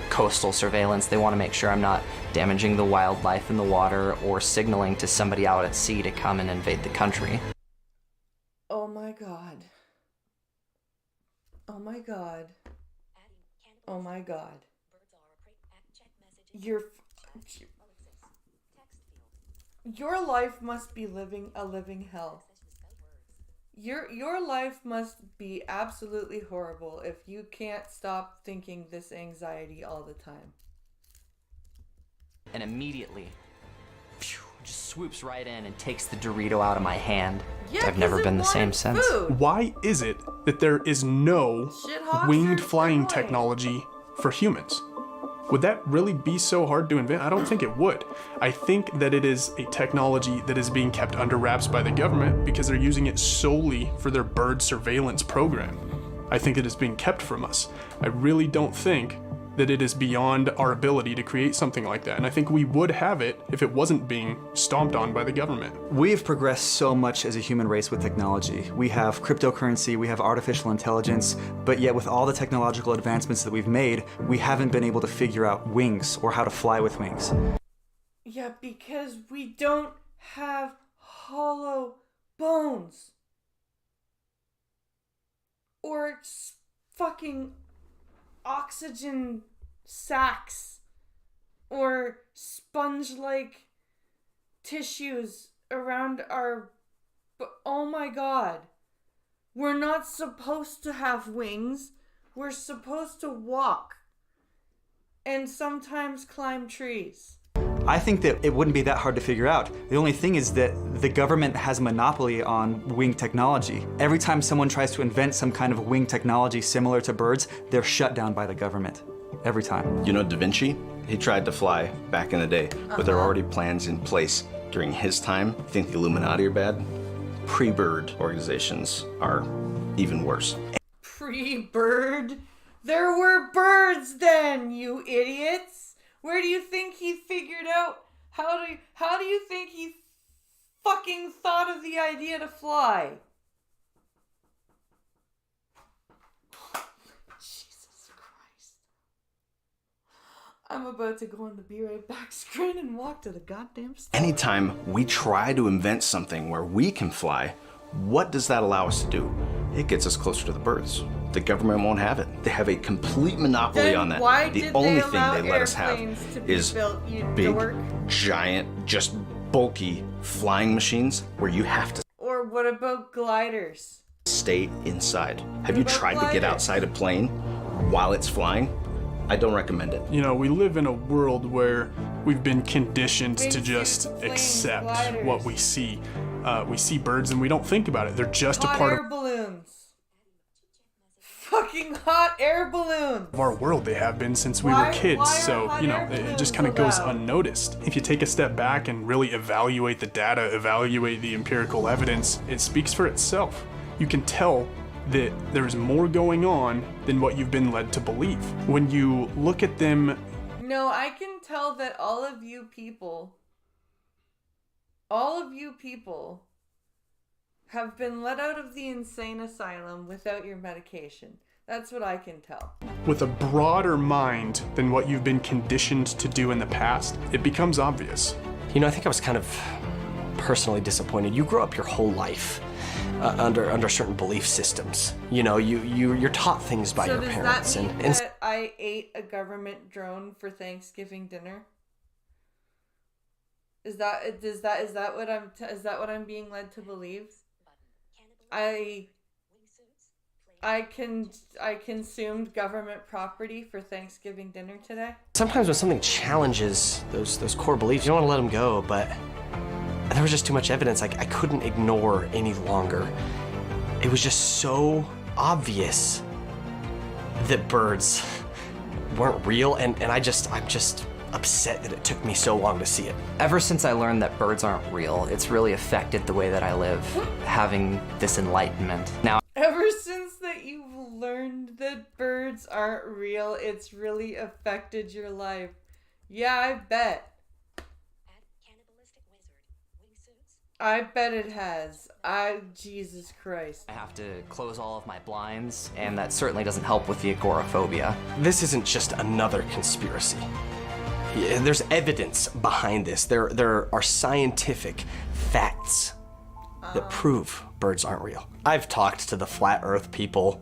coastal surveillance, they want to make sure I'm not damaging the wildlife in the water or signaling to somebody out at sea to come and invade the country. Oh my god. Oh my god. Oh my god. Your life must be a living hell. Your life must be absolutely horrible if you can't stop thinking this anxiety all the time. And immediately, just swoops right in and takes the Dorito out of my hand. Yeah, I've never been the same since. Why is it that there is no Shithawks winged are flying annoying. technology for humans? Would that really be so hard to invent? I don't think it would. I think that it is a technology that is being kept under wraps by the government because they're using it solely for their bird surveillance program. I think it is being kept from us. I really don't think that it is beyond our ability to create something like that. And I think we would have it if it wasn't being stomped on by the government. We have progressed so much as a human race with technology. We have cryptocurrency, we have artificial intelligence, but yet with all the technological advancements that we've made, we haven't been able to figure out wings or how to fly with wings. Yeah, because we don't have hollow bones. Or fucking oxygen sacs. Or sponge-like tissues around our... Oh my god. We're not supposed to have wings. We're supposed to walk. And sometimes climb trees. I think that it wouldn't be that hard to figure out. The only thing is that the government has a monopoly on wing technology. Every time someone tries to invent some kind of wing technology similar to birds, they're shut down by the government. Every time. You know Da Vinci? He tried to fly back in the day, but there are already plans in place during his time. You think the Illuminati are bad? Pre-bird organizations are even worse. Pre-bird? There were birds then, you idiots! Where do you think he figured out? How do you think he fucking thought of the idea to fly? Jesus Christ. I'm about to go on the Be Right Back screen and walk to the goddamn store. Anytime we try to invent something where we can fly, what does that allow us to do? It gets us closer to the birds. The government won't have it. They have a complete monopoly Then on that. why The did only they thing allow they let us have airplanes to be is built, you big, dork? giant, just bulky flying machines where you have to Or what about gliders? stay inside. Have you about tried to get gliders? outside a plane while it's flying? I don't recommend it. We live in a world where we've been conditioned to Wingsuits, just planes, accept gliders. what we see. We see birds and we don't think about it. They're just a Hot part air balloons. Fucking hot air balloons. of our world. They have been since we Why- were kids. why are So, hot air it just balloons kind of goes allowed? unnoticed. If you take a step back and really evaluate the data, evaluate the empirical evidence, it speaks for itself. You can tell that there's more going on than what you've been led to believe. When you look at them, No, I can tell that all of you people have been let out of the insane asylum without your medication. That's what I can tell. with a broader mind than what you've been conditioned to do in the past, it becomes obvious. I think I was kind of personally disappointed. You grew up your whole life under certain belief systems. You're taught things by So your does parents, that mean and that I ate a government drone for Thanksgiving dinner? Is that what I'm being led to believe? I I consumed government property for Thanksgiving dinner today. Sometimes when something challenges those core beliefs, you don't want to let them go, but there was just too much evidence I couldn't ignore any longer. It was just so obvious that birds weren't real, and I'm just upset that it took me so long to see it. Ever since I learned that birds aren't real, it's really affected the way that I live, having this enlightenment. Now, Ever since that you've learned that birds aren't real, it's really affected your life. Yeah, I bet. I bet it has. Jesus Christ. I have to close all of my blinds, and that certainly doesn't help with the agoraphobia. This isn't just another conspiracy. There's evidence behind this. There are scientific facts that prove birds aren't real. I've talked to the flat earth people.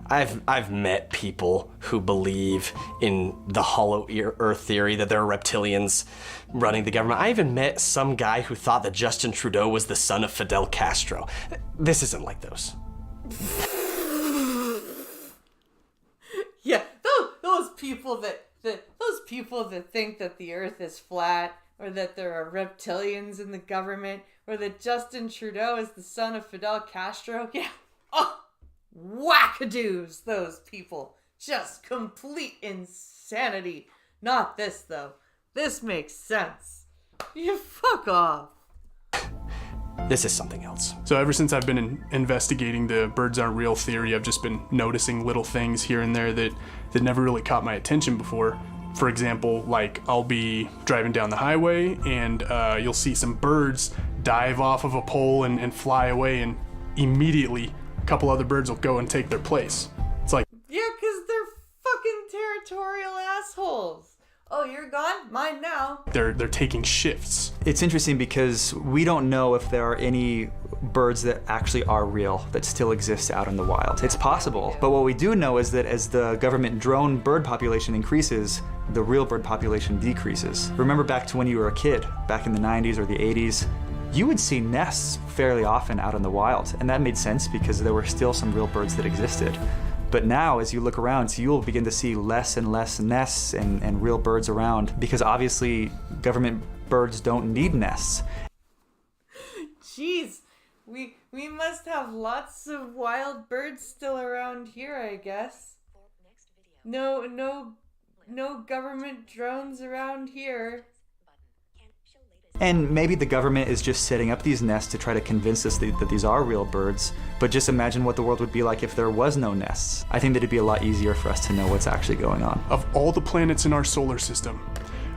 I've met people who believe in the hollow earth theory, that there are reptilians running the government. I even met some guy who thought that Justin Trudeau was the son of Fidel Castro. This isn't like those. Yeah, those people that think that the earth is flat, or that there are reptilians in the government, or that Justin Trudeau is the son of Fidel Castro. Yeah. Oh, wackadoos, those people. Just complete insanity. Not this, though. This makes sense. You fuck off. This is something else. So ever since I've been investigating the birds aren't real theory, I've just been noticing little things here and there that never really caught my attention before. For example, like I'll be driving down the highway and you'll see some birds dive off of a pole and fly away, and immediately a couple other birds will go and take their place. It's like, yeah, because they're fucking territorial assholes. Oh, you're gone? Mine now. They're taking shifts. It's interesting because we don't know if there are any birds that actually are real that still exist out in the wild. It's possible, but what we do know is that as the government drone bird population increases, the real bird population decreases. Remember back to when you were a kid, back in the 90s or the 80s, you would see nests fairly often out in the wild, and that made sense because there were still some real birds that existed. But now, as you look around, you'll begin to see less and less nests and real birds around, because obviously government birds don't need nests. Jeez, we must have lots of wild birds still around here, I guess. No government drones around here. And maybe the government is just setting up these nests to try to convince us that these are real birds, but just imagine what the world would be like if there was no nests. I think that it'd be a lot easier for us to know what's actually going on. Of all the planets in our solar system,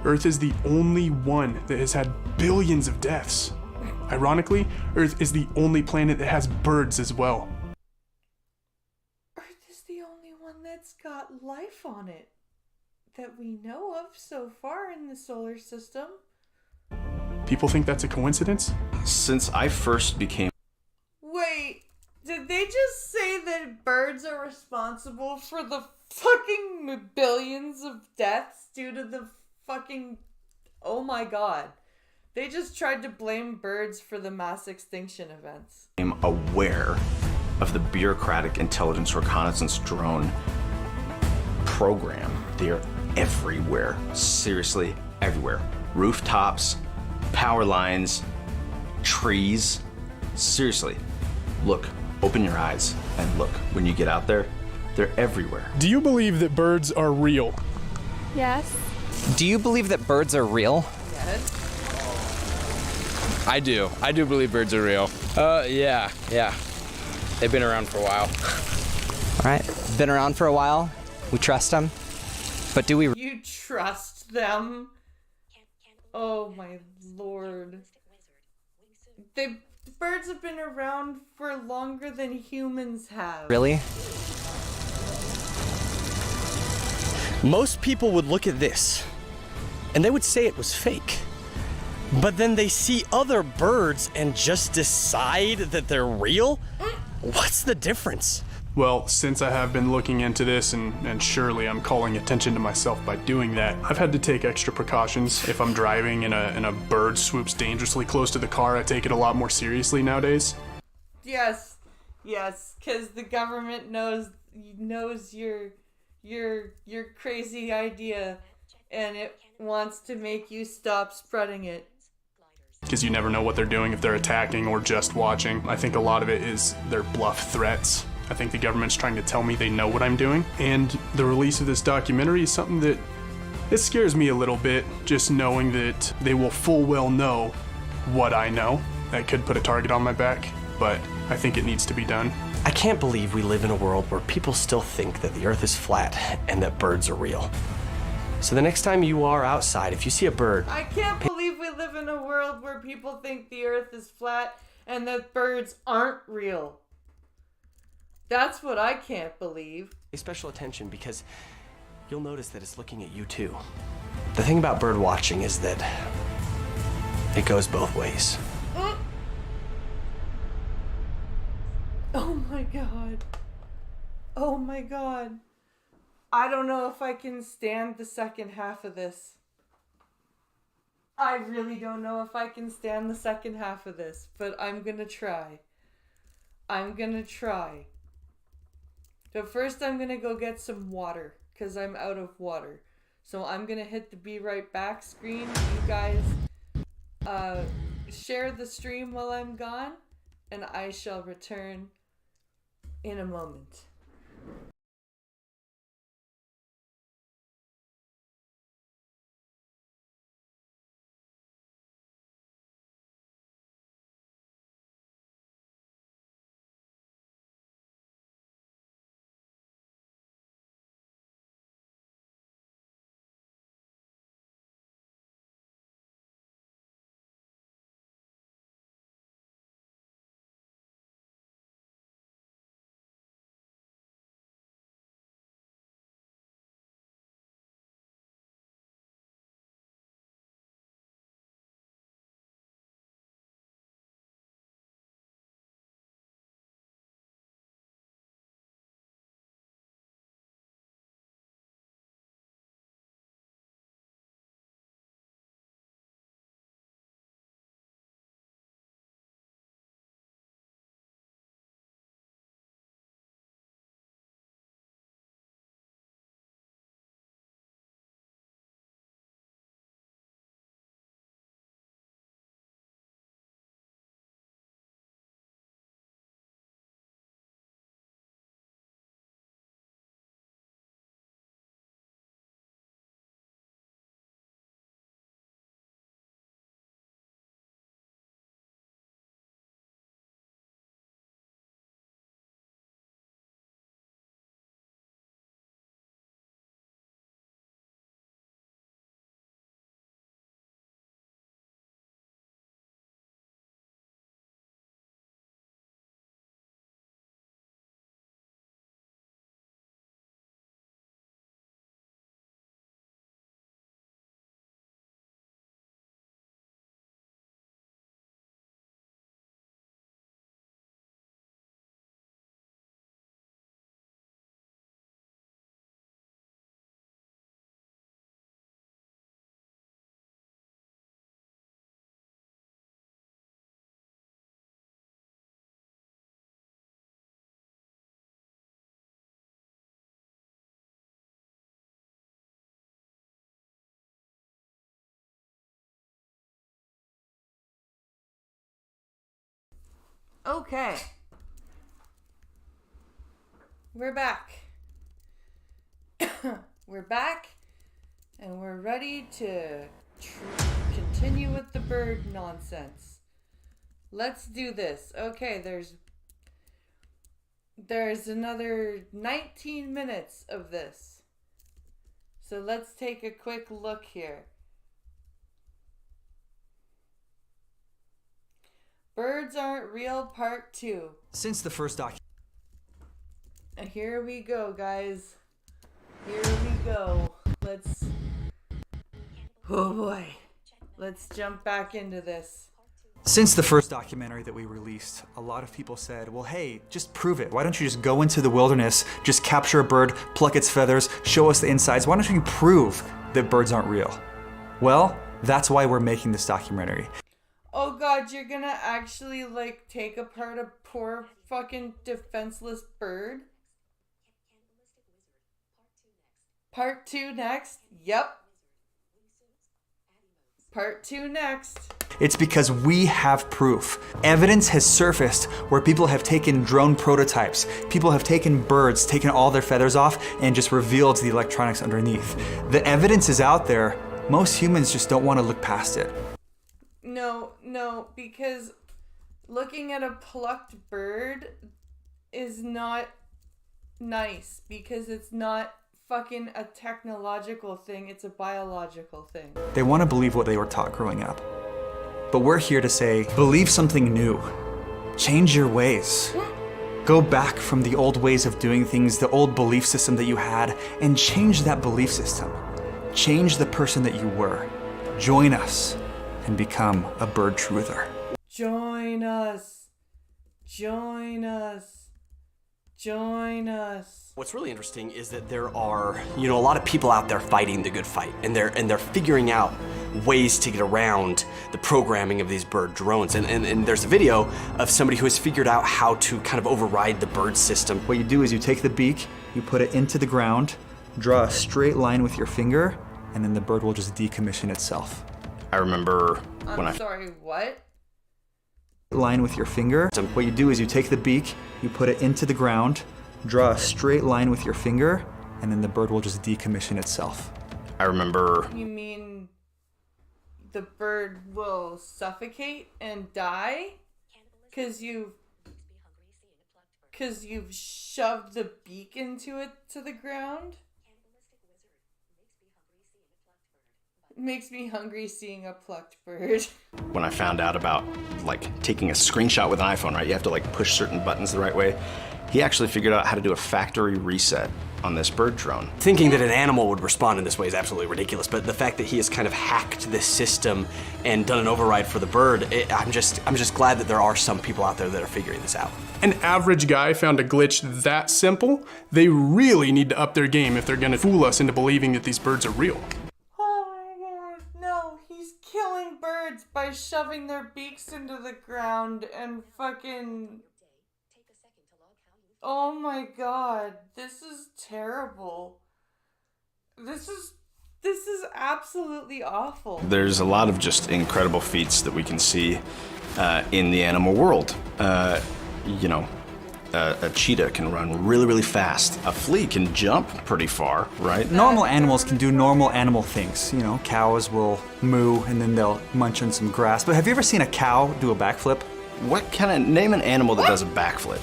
Earth is the only one that has had billions of deaths. Ironically, Earth is the only planet that has birds as well. Earth is the only one that's got life on it that we know of so far in the solar system. People think that's a coincidence? Since I first became... Wait, did they just say that birds are responsible for the fucking billions of deaths due to the fucking... Oh my god. They just tried to blame birds for the mass extinction events. I'm aware of the bureaucratic intelligence reconnaissance drone program. They're everywhere. Seriously, everywhere. Rooftops, power lines, trees. Seriously, look, open your eyes and look. When you get out there, they're everywhere. Do you believe that birds are real? Yes. Do you believe that birds are real? Yes. I do. I do believe birds are real. Yeah. They've been around for a while. All right, been around for a while. We trust them. But do we... You trust them? Oh my lord. The birds have been around for longer than humans have. Really? Most people would look at this and they would say it was fake. But then they see other birds and just decide that they're real? What's the difference? Well, since I have been looking into this, and surely I'm calling attention to myself by doing that, I've had to take extra precautions. If I'm driving and a bird swoops dangerously close to the car, I take it a lot more seriously nowadays. Yes. Yes, because the government knows your crazy idea, and it wants to make you stop spreading it. Because you never know what they're doing, if they're attacking or just watching. I think a lot of it is their bluff threats. I think the government's trying to tell me they know what I'm doing. And the release of this documentary is something that it scares me a little bit, just knowing that they will full well know what I know. That could put a target on my back, but I think it needs to be done. I can't believe we live in a world where people still think that the earth is flat and that birds are real. So the next time you are outside, if you see a bird... I can't believe we live in a world where people think the earth is flat and that birds aren't real. That's what I can't believe. Pay special attention because you'll notice that it's looking at you too. The thing about bird watching is that it goes both ways. Oh my god. Oh my god. I don't know if I can stand the second half of this. I really don't know if I can stand the second half of this, but I'm gonna try. I'm gonna try. But first I'm gonna go get some water, because I'm out of water. So I'm gonna hit the be right back screen. You guys share the stream while I'm gone, and I shall return in a moment. Okay. We're back. We're back, and we're ready to continue with the bird nonsense. Let's do this. Okay, there's another 19 minutes of this. So let's take a quick look here. Birds Aren't Real Part 2. Since the first Here we go, guys. Here we go. Oh boy. Let's jump back into this. Since the first documentary that we released, a lot of people said, well, hey, just prove it. Why don't you just go into the wilderness, just capture a bird, pluck its feathers, show us the insides. Why don't you prove that birds aren't real? Well, that's why we're making this documentary. Oh god, you're gonna actually, like, take apart a poor fucking defenseless bird? Part 2 next? Yep. Part 2 next. It's because we have proof. Evidence has surfaced where people have taken drone prototypes. People have taken birds, taken all their feathers off, and just revealed the electronics underneath. The evidence is out there. Most humans just don't want to look past it. No, because looking at a plucked bird is not nice, because it's not fucking a technological thing, it's a biological thing. They want to believe what they were taught growing up. But we're here to say, believe something new. Change your ways. Go back from the old ways of doing things, the old belief system that you had, and change that belief system. Change the person that you were. Join us and become a bird truther. Join us. Join us. Join us. What's really interesting is that there are, a lot of people out there fighting the good fight, and they're figuring out ways to get around the programming of these bird drones. And there's a video of somebody who has figured out how to kind of override the bird system. What you do is you take the beak, you put it into the ground, draw a straight line with your finger, and then the bird will just decommission itself. I remember when Sorry, what? Line with your finger. So what you do is you take the beak, you put it into the ground, draw a straight line with your finger, and then the bird will just decommission itself. I remember... You mean the bird will suffocate and die? Because you've shoved the beak into it to the ground? Makes me hungry seeing a plucked bird. When I found out about, taking a screenshot with an iPhone, right? You have to, push certain buttons the right way. He actually figured out how to do a factory reset on this bird drone. Thinking that an animal would respond in this way is absolutely ridiculous, but the fact that he has kind of hacked this system and done an override for the bird, I'm just glad that there are some people out there that are figuring this out. An average guy found a glitch that simple. They really need to up their game if they're gonna fool us into believing that these birds are real. Killing birds by shoving their beaks into the ground and fucking... Oh my god, this is terrible. This is absolutely awful. There's a lot of just incredible feats that we can see in the animal world. A cheetah can run really, really fast. A flea can jump pretty far, right? Normal animals can do normal animal things. Cows will moo and then they'll munch on some grass. But have you ever seen a cow do a backflip? Name an animal that does a backflip?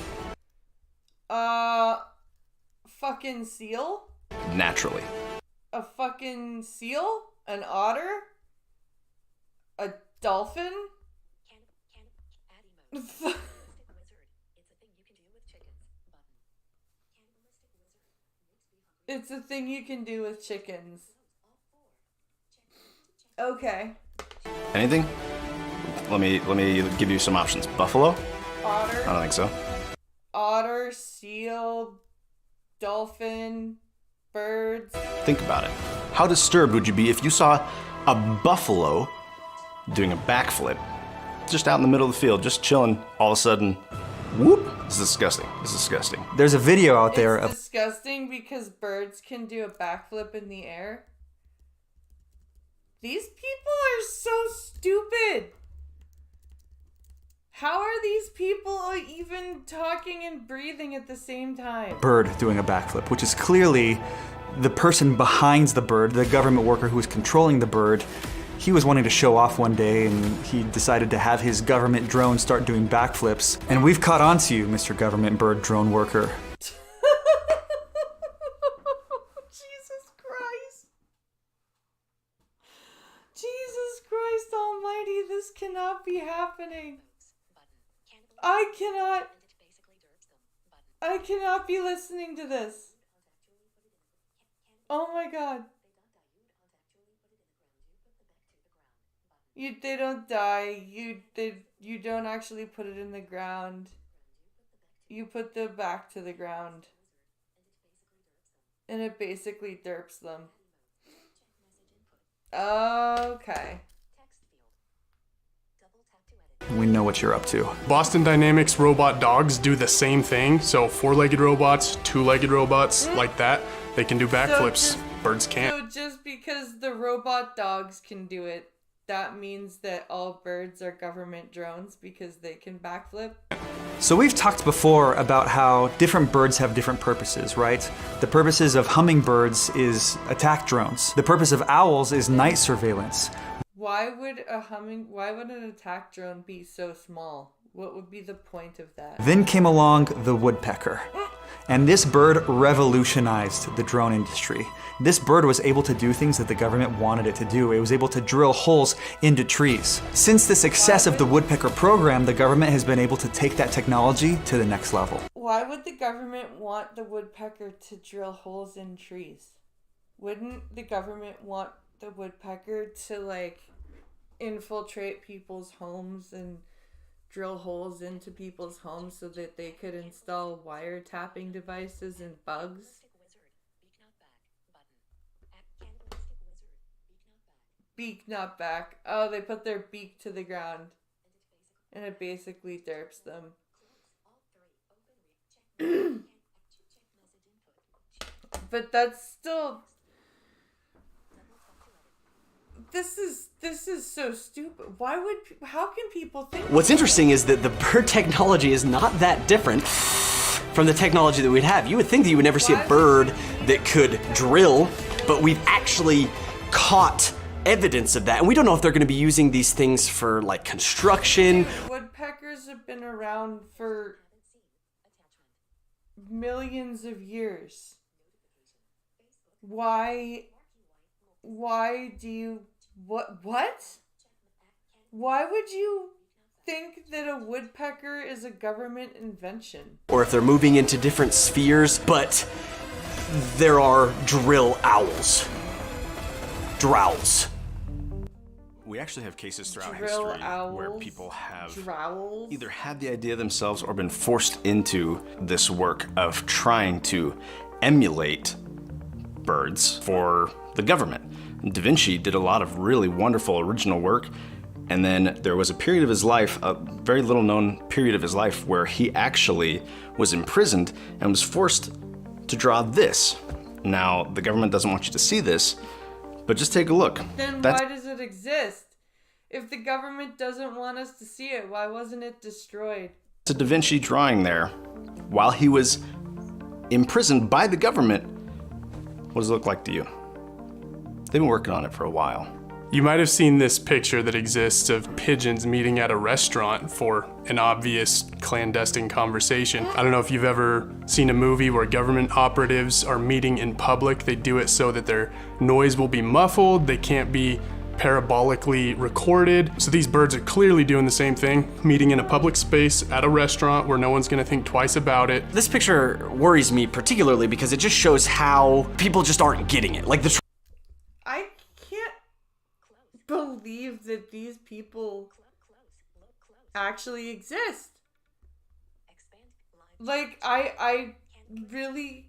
Fucking seal? Naturally. A fucking seal? An otter? A dolphin? It's a thing you can do with chickens. Okay. Anything? Let me give you some options. Buffalo? Otter. I don't think so. Otter, seal, dolphin, birds. Think about it. How disturbed would you be if you saw a buffalo doing a backflip just out in the middle of the field, just chilling, all of a sudden, whoop? It's disgusting. It's disgusting. There's a video out there of... It's disgusting because birds can do a backflip in the air. These people are so stupid. How are these people even talking and breathing at the same time? Bird doing a backflip, which is clearly the person behind the bird, the government worker who was controlling the bird. He was wanting to show off one day and he decided to have his government drone start doing backflips. And we've caught on to you, Mr. Government Bird Drone Worker. Jesus Christ. Jesus Christ almighty, this cannot be happening. I cannot be listening to this. Oh my god. They don't die. You don't actually put it in the ground. You put them back to the ground. And it basically derps them. Okay. we know what you're up to. Boston Dynamics robot dogs do the same thing. So 4-legged robots, 2-legged robots, like that. They can do backflips. Birds can't. So just because the robot dogs can do it, that means that all birds are government drones because they can backflip? So we've talked before about how different birds have different purposes, right? The purposes of hummingbirds is attack drones. The purpose of owls is night surveillance. Why would an attack drone be so small? What would be the point of that? Then came along the woodpecker. And this bird revolutionized the drone industry. This bird was able to do things that the government wanted it to do. It was able to drill holes into trees. Since the success of the woodpecker program, the government has been able to take that technology to the next level. Why would the government want the woodpecker to drill holes in trees? Wouldn't the government want the woodpecker to, like, infiltrate people's homes and drill holes into people's homes so that they could install wiretapping devices and bugs? Beak not back. Oh, they put their beak to the ground and it basically derps them. But that's still... This is so stupid. How can people think? What's interesting is that the bird technology is not that different from the technology that we'd have. You would think that you would never see a bird that could drill, but we've actually caught evidence of that. And we don't know if they're going to be using these things for, like, construction. Woodpeckers have been around for millions of years. Why do you... What? Why would you think that a woodpecker is a government invention? Or if they're moving into different spheres, but there are drill owls. Drowls. We actually have cases throughout Drill history owls, where people have drowls. either had the idea themselves or been forced into this work of trying to emulate birds for the government. Da Vinci did a lot of really wonderful original work, and then there was a period of his life, a very little known period of his life, where he actually was imprisoned and was forced to draw this. Now, the government doesn't want you to see this, but just take a look. Then why does it exist? If the government doesn't want us to see it, why wasn't it destroyed? It's a Da Vinci drawing there while he was imprisoned by the government. What does it look like to you? They've been working on it for a while. You might have seen this picture that exists of pigeons meeting at a restaurant for an obvious clandestine conversation. I don't know if you've ever seen a movie where government operatives are meeting in public. They do it so that their noise will be muffled, they can't be parabolically recorded. So these birds are clearly doing the same thing, meeting in a public space at a restaurant where no one's gonna think twice about it. This picture worries me particularly because it just shows how people just aren't getting it. Like I can't believe that these people actually exist. Like, I really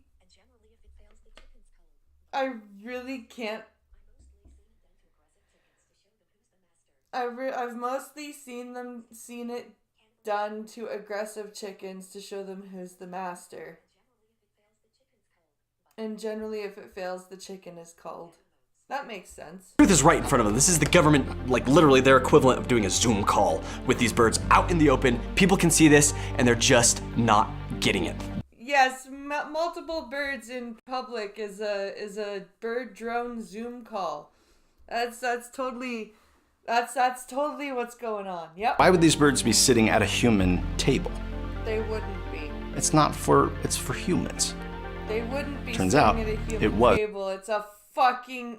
can't. I've mostly seen it done to aggressive chickens to show them who's the master. And generally, if it fails, the chicken is called. That makes sense. truth is right in front of them. This is the government, like literally their equivalent of doing a Zoom call with these birds out in the open. People can see this and they're just not getting it. Yes, multiple birds in public is a bird drone Zoom call. That's totally what's going on. Yep. Why would these birds be sitting at a human table? They wouldn't be. It's for humans. They wouldn't be Turns sitting out, at a human it was. table. It's a fucking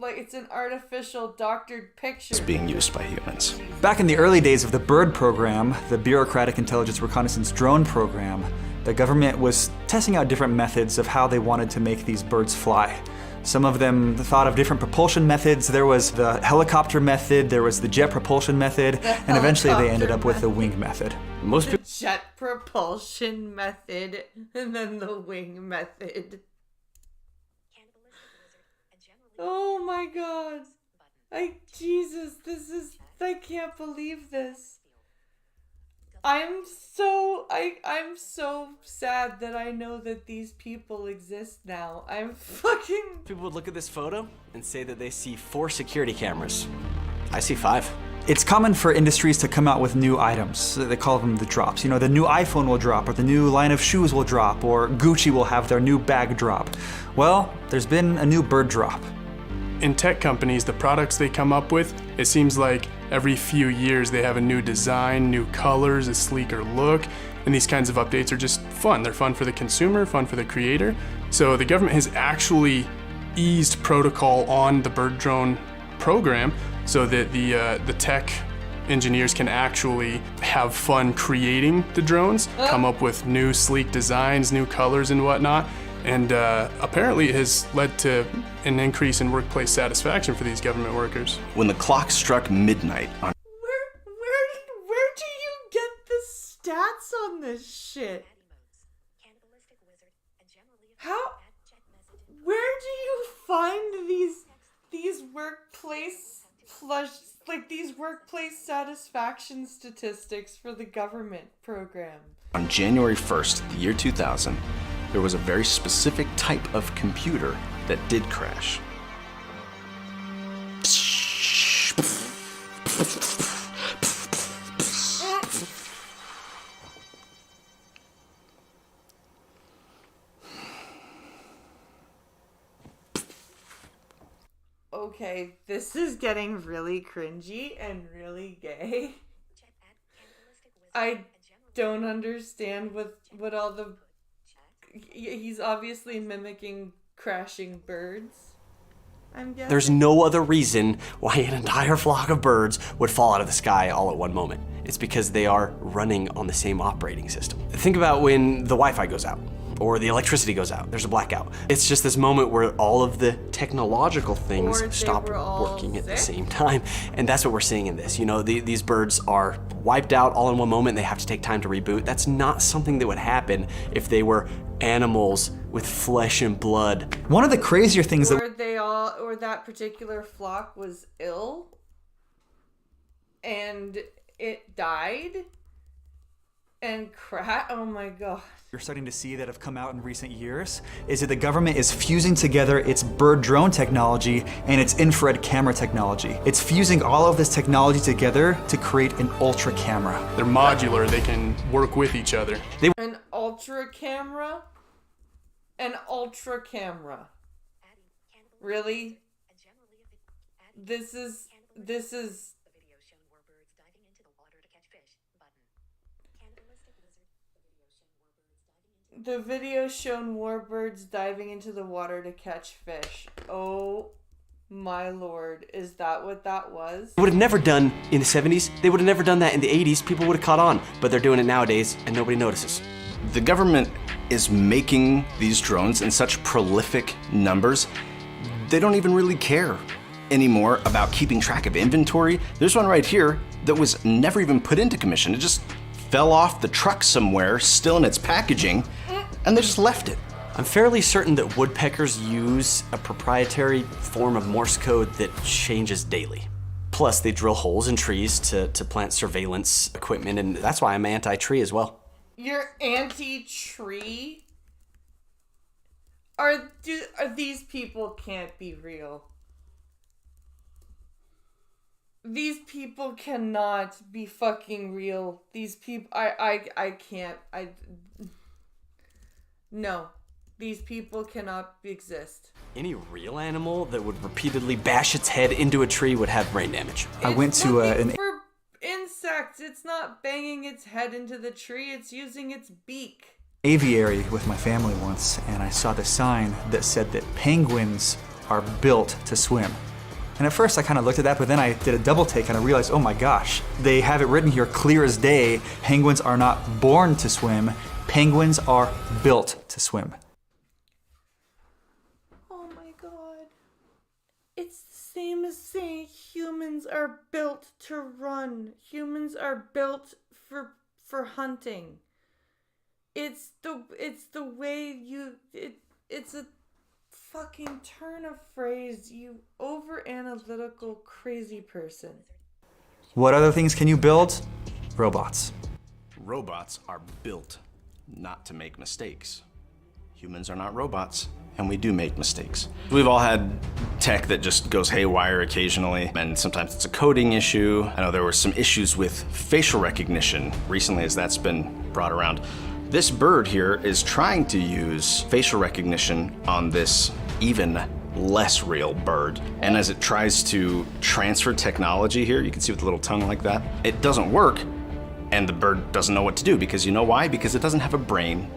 it's an artificial doctored picture. It's being used by humans. Back in the early days of the BIRD program, the Bureaucratic Intelligence Reconnaissance Drone program, the government was testing out different methods of how they wanted to make these birds fly. Some of them thought of different propulsion methods. There was the helicopter method, there was the jet propulsion method, and eventually they ended up with the wing method. The jet propulsion method, and then the wing method. Oh my god. Jesus, I can't believe this. I'm so sad that I know that these people exist now. I'm fucking... People would look at this photo and say that they see 4 security cameras. I see 5. It's common for industries to come out with new items. They call them the drops. You know, the new iPhone will drop, or the new line of shoes will drop, or Gucci will have their new bag drop. Well, there's been a new bird drop. In tech companies, the products they come up with, it seems like every few years they have a new design, new colors, a sleeker look, and these kinds of updates are just fun. They're fun for the consumer, fun for the creator. So the government has actually eased protocol on the bird drone program so that the tech engineers can actually have fun creating the drones, come up with new sleek designs, new colors and whatnot. And apparently it has led to an increase in workplace satisfaction for these government workers. When the clock struck midnight on Where do you get the stats on this shit? Where do you find these workplace these workplace satisfaction statistics for the government program? On January 1st, the year 2000, there was a very specific type of computer that did crash. Okay, this is getting really cringy and really gay. I don't understand what all the... He's obviously mimicking crashing birds, I'm guessing. There's no other reason why an entire flock of birds would fall out of the sky all at one moment. It's because they are running on the same operating system. Think about when the Wi-Fi goes out, or the electricity goes out, there's a blackout. It's just this moment where all of the technological things stop working at the same time. And that's what we're seeing in this. You know, these birds are wiped out all in one moment. They have to take time to reboot. That's not something that would happen if they were animals with flesh and blood. One of the crazier things or that particular flock was ill and it died and oh my god. You're starting to see that have come out in recent years is that the government is fusing together its bird drone technology and its infrared camera technology. It's fusing all of this technology together to create an ultra camera. They're modular, they can work with each other. An ultra camera? An ultra camera. Really? This is the video shown warbirds diving into the water to catch fish. Oh my lord, is that what that was? They would have never done in the 70s, they would have never done that in the 80s, people would have caught on, but they're doing it nowadays and nobody notices. The government is making these drones in such prolific numbers, they don't even really care anymore about keeping track of inventory. There's one right here that was never even put into commission. It just fell off the truck somewhere, still in its packaging, and they just left it. I'm fairly certain that woodpeckers use a proprietary form of Morse code that changes daily. Plus, they drill holes in trees to plant surveillance equipment, and that's why I'm anti-tree as well. You're anti-tree? Are these people can't be real. These people cannot be fucking real. These people, I can't, no. These people cannot exist. Any real animal that would repeatedly bash its head into a tree would have brain damage. I went to an... For insects, it's not banging its head into the tree, it's using its beak. Aviary with my family once, and I saw the sign that said that penguins are built to swim. And at first I kind of looked at that, but then I did a double take and I realized, oh my gosh, they have it written here clear as day. Penguins are not born to swim. Penguins are built to swim. Oh my god. It's the same as saying humans are built to run. Humans are built for hunting. It's the way it's a fucking turn of phrase, you over-analytical crazy person. What other things can you build? Robots. Robots are built not to make mistakes. Humans are not robots, and we do make mistakes. We've all had tech that just goes haywire occasionally, and sometimes it's a coding issue. I know there were some issues with facial recognition recently as that's been brought around. This bird here is trying to use facial recognition on this even less real bird. And as it tries to transfer technology here, you can see with the little tongue like that, it doesn't work, and the bird doesn't know what to do, because you know why? Because it doesn't have a brain,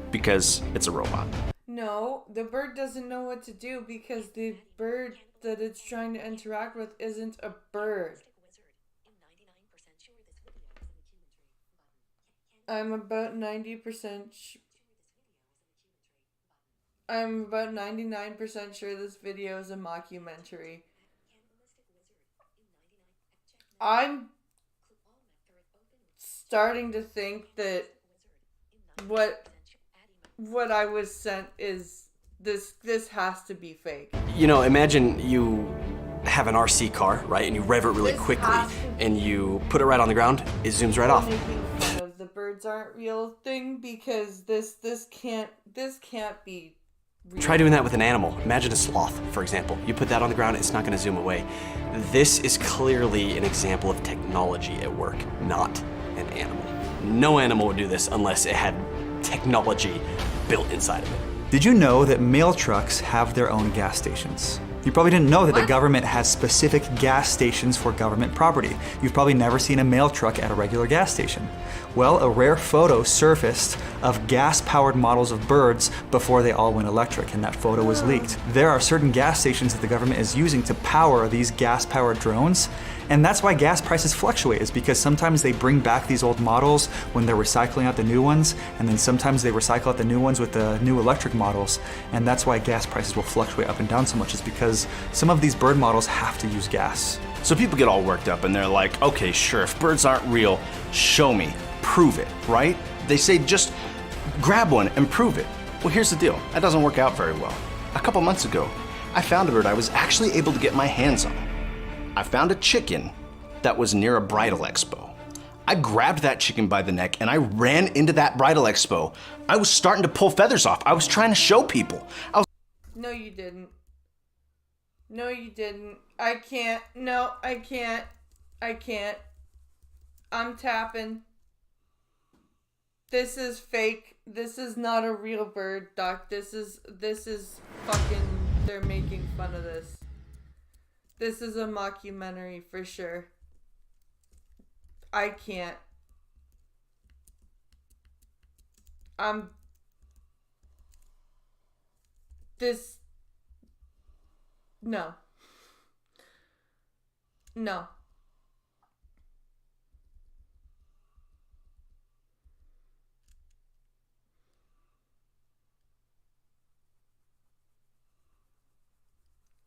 because it's a robot. No, the bird doesn't know what to do because the bird that it's trying to interact with isn't a bird. I'm about 99% sure this video is a mockumentary. I'm starting to think that what I was sent is this has to be fake. You know, imagine you have an RC car, right, and you rev it really quickly, and you put it right on the ground, it zooms right off. Making fun of the birds aren't real thing because this can't be real. Try doing that with an animal. Imagine a sloth, for example. You put that on the ground, it's not going to zoom away. This is clearly an example of technology at work, not an animal. No animal would do this unless it had technology built inside of it. Did you know that mail trucks have their own gas stations? You probably didn't know that the government has specific gas stations for government property. You've probably never seen a mail truck at a regular gas station. Well, a rare photo surfaced of gas-powered models of birds before they all went electric, and that photo was leaked. There are certain gas stations that the government is using to power these gas-powered drones, and that's why gas prices fluctuate, is because sometimes they bring back these old models when they're recycling out the new ones, and then sometimes they recycle out the new ones with the new electric models, and that's why gas prices will fluctuate up and down so much, is because some of these bird models have to use gas. So people get all worked up and they're like, okay, sure, if birds aren't real, show me, prove it, right? They say just grab one and prove it. Well, here's the deal, that doesn't work out very well. A couple months ago, I found a bird I was actually able to get my hands on. I found a chicken that was near a bridal expo. I grabbed that chicken by the neck and I ran into that bridal expo. I was starting to pull feathers off. I was trying to show people. No, you didn't. No, you didn't. I can't. No, I can't. I can't. I'm tapping. This is fake. This is not a real bird, Doc. This is fucking, they're making fun of this. This is a mockumentary for sure. I can't. No. No.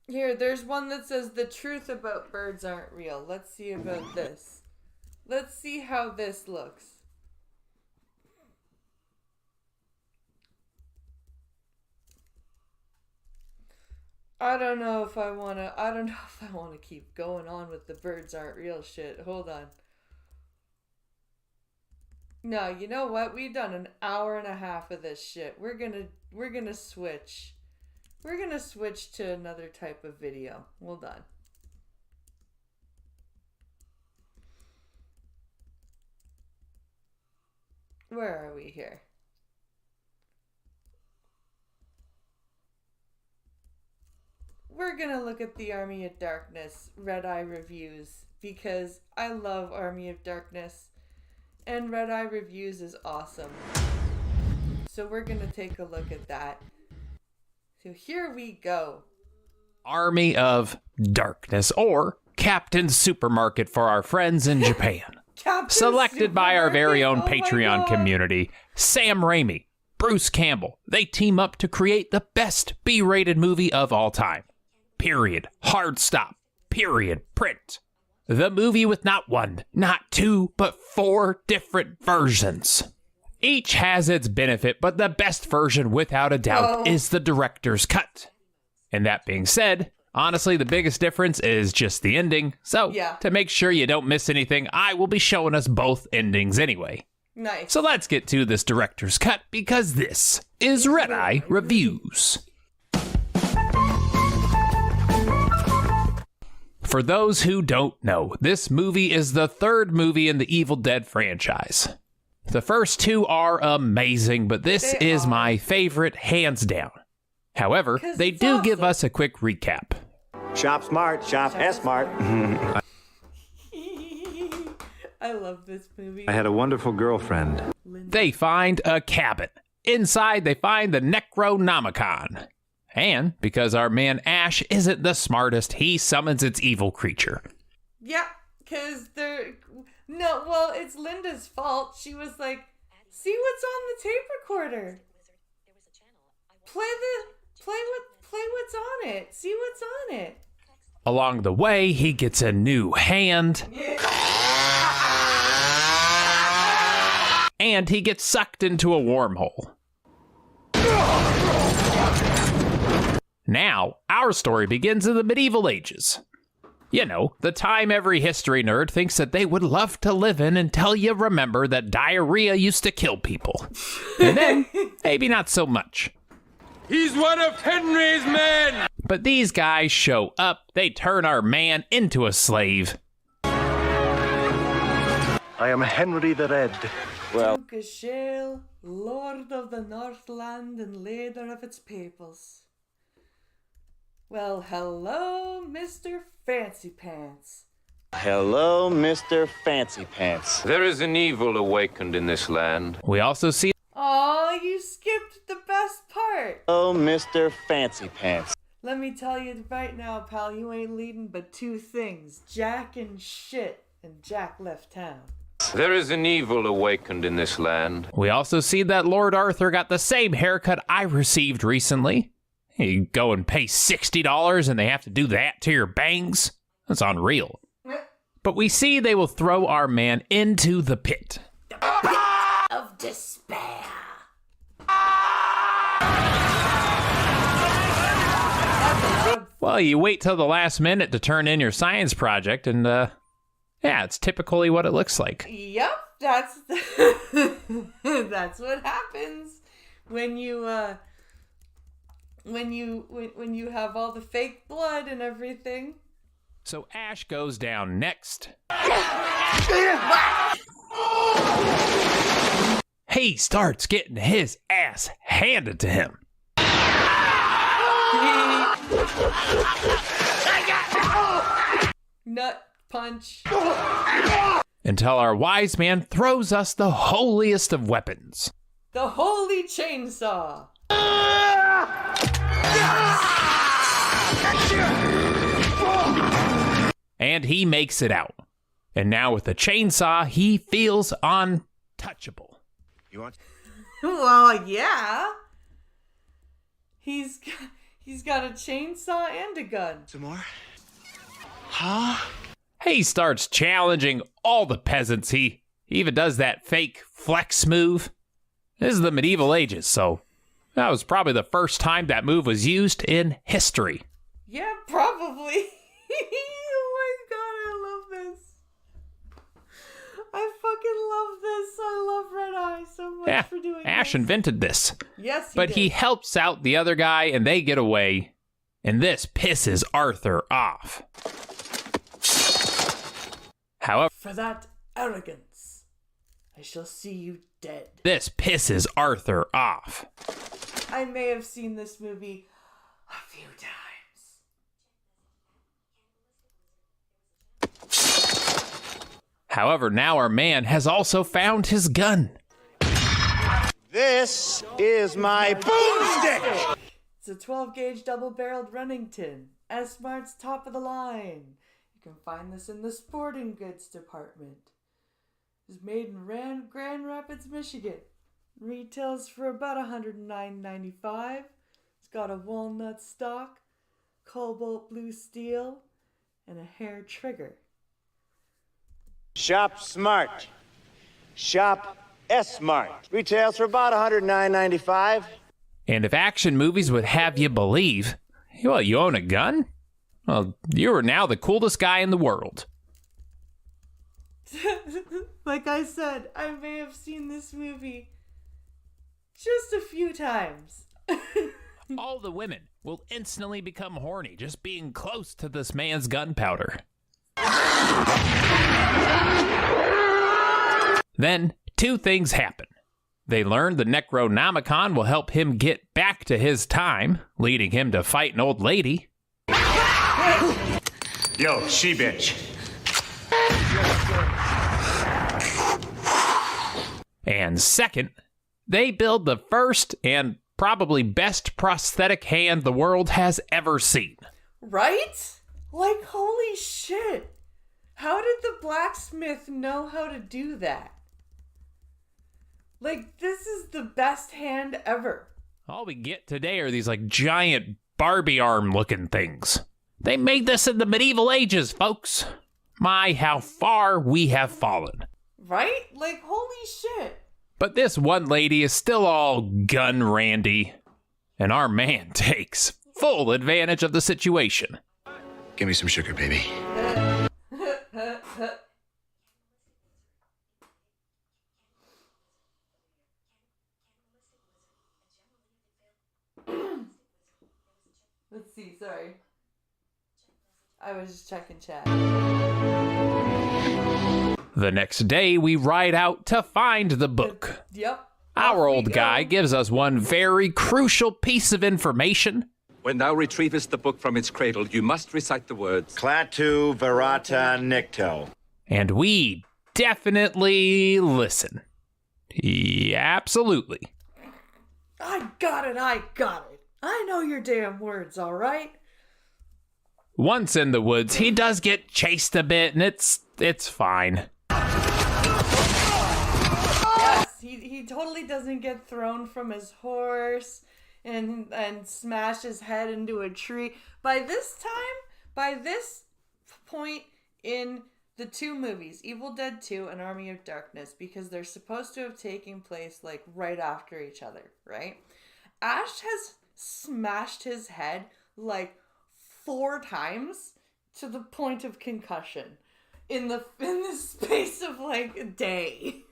Here, there's one that says the truth about birds aren't real. Let's see about this. Let's see how this looks. I don't know if I want to keep going on with the birds aren't real shit. Hold on. No, you know what? We've done an hour and a half of this shit. We're gonna switch. We're gonna switch to another type of video. Hold on. Where are we here? We're gonna look at the Army of Darkness Red Eye reviews because I love Army of Darkness and Red Eye reviews is awesome. So we're gonna take a look at that. So here we go. Army of Darkness, or Captain Supermarket for our friends in Japan. Selected by our very own Patreon community, Sam Raimi, Bruce Campbell. They team up to create the best B-rated movie of all time. Period. Hard stop. Period. Print. The movie with not one, not two, but 4 different versions. Each has its benefit, but the best version, without a doubt, is the director's cut. And that being said, honestly, the biggest difference is just the ending. So, to make sure you don't miss anything, I will be showing us both endings anyway. Nice. So let's get to this director's cut because this is Red Eye Reviews. For those who don't know, this movie is the third movie in the Evil Dead franchise. The first two are amazing, but this is my favorite hands down. However, they do give us a quick recap. Shop smart, shop S-smart. I love this movie. I had a wonderful girlfriend. They find a cabin. Inside, they find the Necronomicon. And because our man Ash isn't the smartest, he summons its evil creature. Yeah, because it's Linda's fault. She was like, see what's on the tape recorder. Play what's on it. See what's on it. Along the way, he gets a new hand. And he gets sucked into a wormhole. Now, our story begins in the medieval ages. You know, the time every history nerd thinks that they would love to live in until you remember that diarrhea used to kill people. And then, maybe not so much. He's one of Henry's men! But these guys show up, they turn our man into a slave. I am Henry the Red. Well, Duke of Shale, Lord of the Northland and leader of its peoples. Well, hello, Mr. Fancy Pants. hello, Mr. Fancy Pants. There is an evil awakened in this land. We also see... Aw, you skipped the best part. Oh, Mr. Fancy Pants. Let me tell you right now, pal, you ain't leading but two things. Jack and shit. And Jack left town. There is an evil awakened in this land. We also see that Lord Arthur got the same haircut I received recently. You go and pay $60 and they have to do that to your bangs? That's unreal. But we see they will throw our man into the pit. The pit of despair. Well, you wait till the last minute to turn in your science project and, yeah, it's typically what it looks like. Yep, that's that's what happens when you have all the fake blood and everything. So Ash goes down next. He starts getting his ass handed to him. Nut punch. Until our wise man throws us the holiest of weapons. The holy chainsaw. And he makes it out. And now with the chainsaw, he feels untouchable. You want? Well, yeah. He's got a chainsaw and a gun. Some more? Huh? He starts challenging all the peasants. He even does that fake flex move. This is the medieval ages, so that was probably the first time that move was used in history. Yeah, probably. Oh my god, I love this. I fucking love this. I love Red Eye so much for doing Ash this. invented this. Yes, But he helps out the other guy and they get away. And this pisses Arthur off. However, for that arrogance, I shall see you dead. This pisses Arthur off. I may have seen this movie a few times. However, now our man has also found his gun. This is my boomstick! It's a 12-gauge double-barreled Remington. S-Mart's top of the line. You can find this in the sporting goods department. It's made in Grand Rapids, Michigan. Retails for about $109.95. It's got a walnut stock, cobalt blue steel, and a hair trigger. Shop smart. Shop S-smart. Retails for about $109.95. And if action movies would have you believe, well, you own a gun? Well, you are now the coolest guy in the world. Like I said, I may have seen this movie just a few times. All the women will instantly become horny just being close to this man's gunpowder. Then, two things happen. They learn the Necronomicon will help him get back to his time, leading him to fight an old lady. Yo, she bitch. And second, they build the first and probably best prosthetic hand the world has ever seen. Right? Like, holy shit. How did the blacksmith know how to do that? Like, this is the best hand ever. All we get today are these like giant Barbie arm looking things. They made this in the medieval ages, folks. My, how far we have fallen. Right? Like, holy shit. But this one lady is still all gun randy, and our man takes full advantage of the situation. Give me some sugar, baby. Let's see, sorry. I was just checking chat. The next day, we ride out to find the book. Yep. Our old guy gives us one very crucial piece of information. When thou retrievest the book from its cradle, you must recite the words Clatu Verata Nicto. And we definitely listen. Yeah, absolutely. I got it. I know your damn words, all right? Once in the woods, he does get chased a bit, and it's fine. Yes, he totally doesn't get thrown from his horse and smash his head into a tree. By this point in the two movies, Evil Dead 2 and Army of Darkness, because they're supposed to have taken place like right after each other, right? Ash has smashed his head like 4 times to the point of concussion in the space of like a day.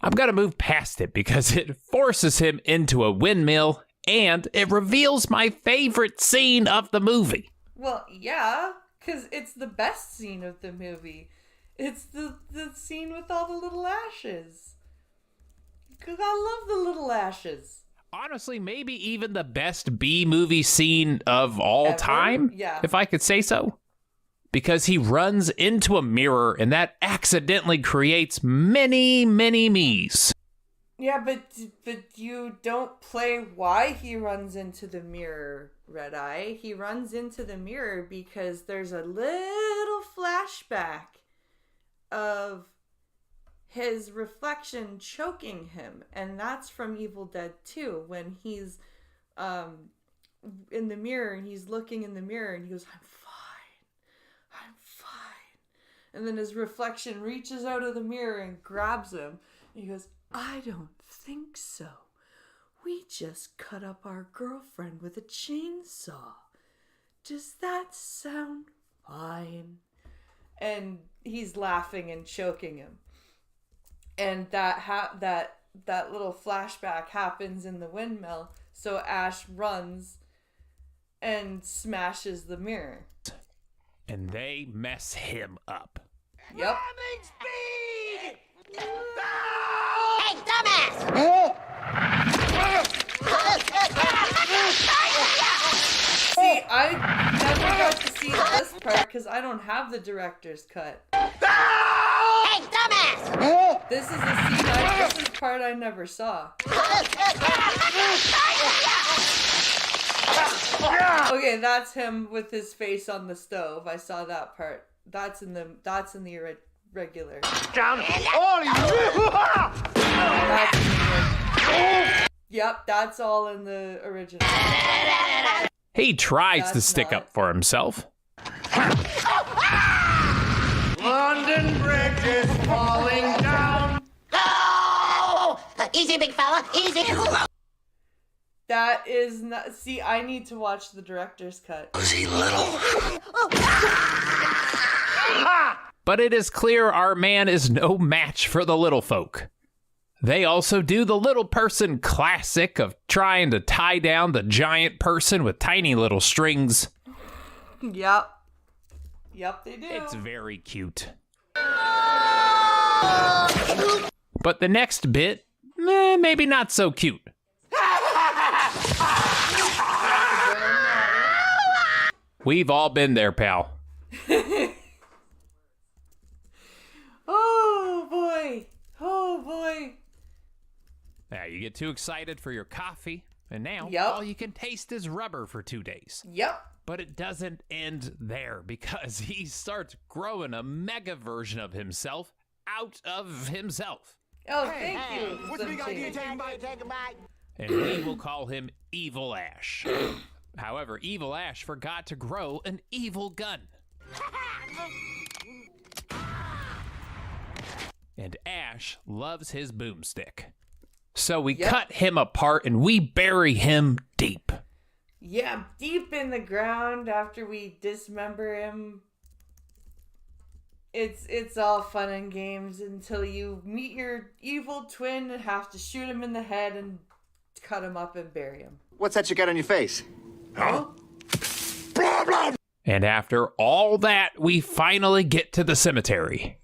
I'm gonna move past it because it forces him into a windmill and it reveals my favorite scene of the movie. Well, yeah, because it's the best scene of the movie. It's the scene with all the little ashes. I love the little ashes. Honestly, maybe even the best B-movie scene of all time, yeah. If I could say so. Because he runs into a mirror and that accidentally creates many, many me's. Yeah, but you don't play why he runs into the mirror, Red Eye. He runs into the mirror because there's a little flashback of his reflection choking him, and that's from Evil Dead 2 when he's in the mirror and he's looking in the mirror and he goes, I'm fine. And then his reflection reaches out of the mirror and grabs him and he goes, I don't think so. We just cut up our girlfriend with a chainsaw. Does that sound fine? And he's laughing and choking him. And that little flashback happens in the windmill, so Ash runs and smashes the mirror. And they mess him up. Yep. Speed! Hey, dumbass! See, I never got to see this part because I don't have the director's cut. Hey, dumbass! This is a part I never saw. Okay, that's him with his face on the stove. I saw that part. That's in the regular. Down! Yep, that's all in the original. He tries to That's stick not. up for himself. London Bridge is falling down! Oh! Easy, big fella, easy. That is not. See, I need to watch the director's cut. Was he little? but it is clear our man is no match for the little folk. They also do the little person classic of trying to tie down the giant person with tiny little strings. Yep, they do. It's very cute. But the next bit, maybe not so cute. We've all been there, pal. Oh boy. Now you get too excited for your coffee, and now all you can taste is rubber for 2 days. Yep. But it doesn't end there, because he starts growing a mega version of himself out of himself. Oh, thank you. What's the big idea? Take a bite. And we will call him Evil Ash. However, Evil Ash forgot to grow an evil gun. And Ash loves his boomstick. So we cut him apart and we bury him deep. Yeah, deep in the ground after we dismember him. It's all fun and games until you meet your evil twin and have to shoot him in the head and cut him up and bury him. What's that you got on your face? Huh? And after all that, we finally get to the cemetery.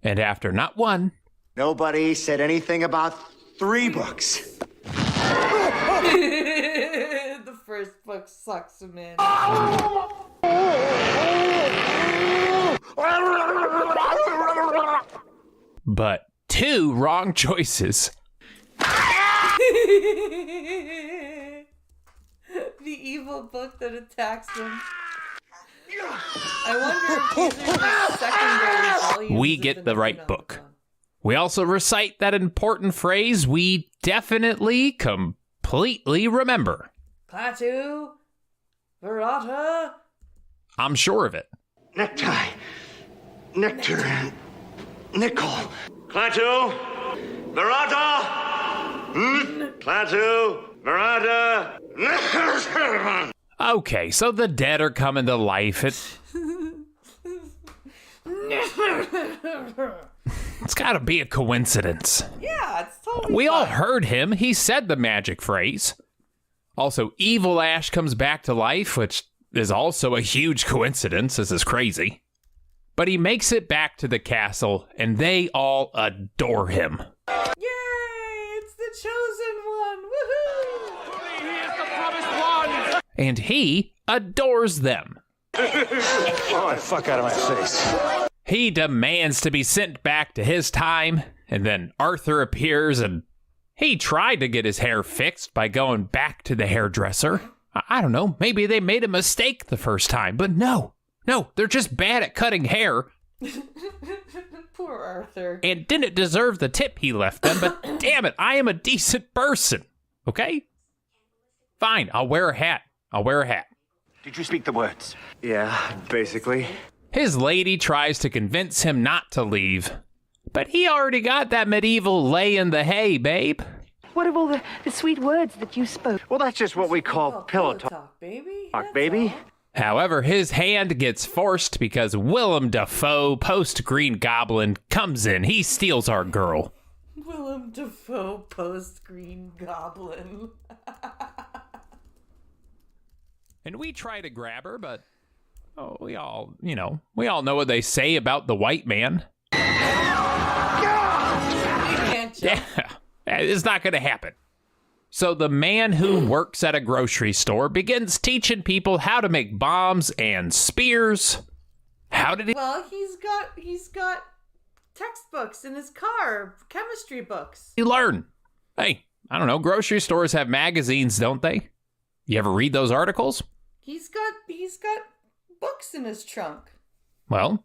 And after not one... Nobody said anything about 3 books. The first book sucks him in. But 2 wrong choices. The evil book that attacks them. I wonder if these are the secondary volumes. We get the right book. We also recite that important phrase we definitely, completely remember. Klaatu, Verata. I'm sure of it. Necktie, nectar, and nickel. Klaatu, Verata. Klaatu, Verata. Okay, so the dead are coming to life. It's gotta be a coincidence. Yeah, it's totally We fun. all heard him. He said the magic phrase. Also, Evil Ash comes back to life, which is also a huge coincidence. This is crazy. But he makes it back to the castle, and they all adore him. Yay! It's the chosen one! Woohoo! He is the promised one! And he adores them. Oh, fuck out of my face. He demands to be sent back to his time, and then Arthur appears, and he tried to get his hair fixed by going back to the hairdresser. I don't know, maybe they made a mistake the first time, but no, they're just bad at cutting hair. Poor Arthur. And didn't deserve the tip he left them, but damn it, I am a decent person, okay? Fine, I'll wear a hat. Did you speak the words? Yeah, basically. His lady tries to convince him not to leave, but he already got that medieval lay in the hay, babe. What of all the sweet words that you spoke? Well, that's just what we call pillow talk, baby. baby. However, his hand gets forced because Willem Dafoe, post-Green Goblin, comes in. He steals our girl. Willem Dafoe, post-Green Goblin. And we try to grab her, but we all know what they say about the white man. Yeah, it's not going to happen. So the man who works at a grocery store begins teaching people how to make bombs and spears. How did he? Well, he's got textbooks in his car, chemistry books. You learn. Hey, I don't know. Grocery stores have magazines, don't they? You ever read those articles? He's got books in his trunk. Well,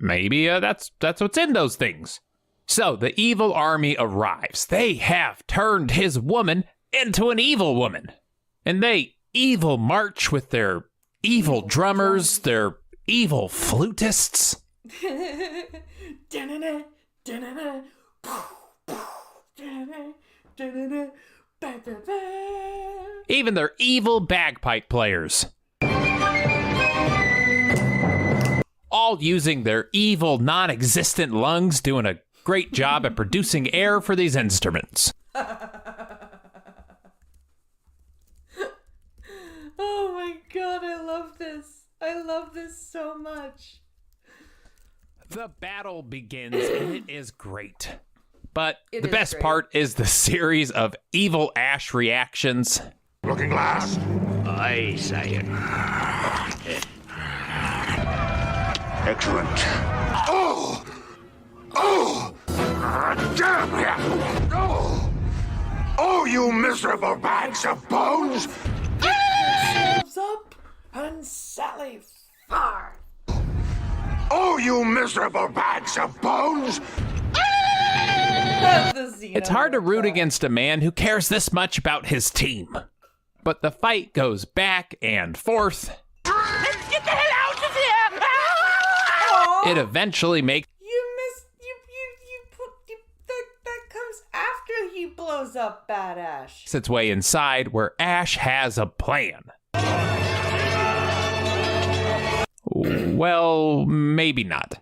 maybe that's what's in those things. So the evil army arrives. They have turned his woman into an evil woman. And they evil march with their evil drummers, their evil flutists. Even their evil bagpipe players. All all using their evil, non-existent lungs, doing a great job at producing air for these instruments. Oh my god, I love this. I love this so much. The battle begins, and it is great. But It the is best great. part is the series of evil Ash reactions. Looking glass. I say it. Excellent. Oh! Oh! Damn you! Oh! Oh, you miserable bags of bones! Up and Sally far. Oh, you miserable bags of bones! It's hard to root against a man who cares this much about his team. But the fight goes back and forth. Let's get the hell out of here! It eventually makes That comes after he blows up Bad Ash. its way inside where Ash has a plan. Well, maybe not.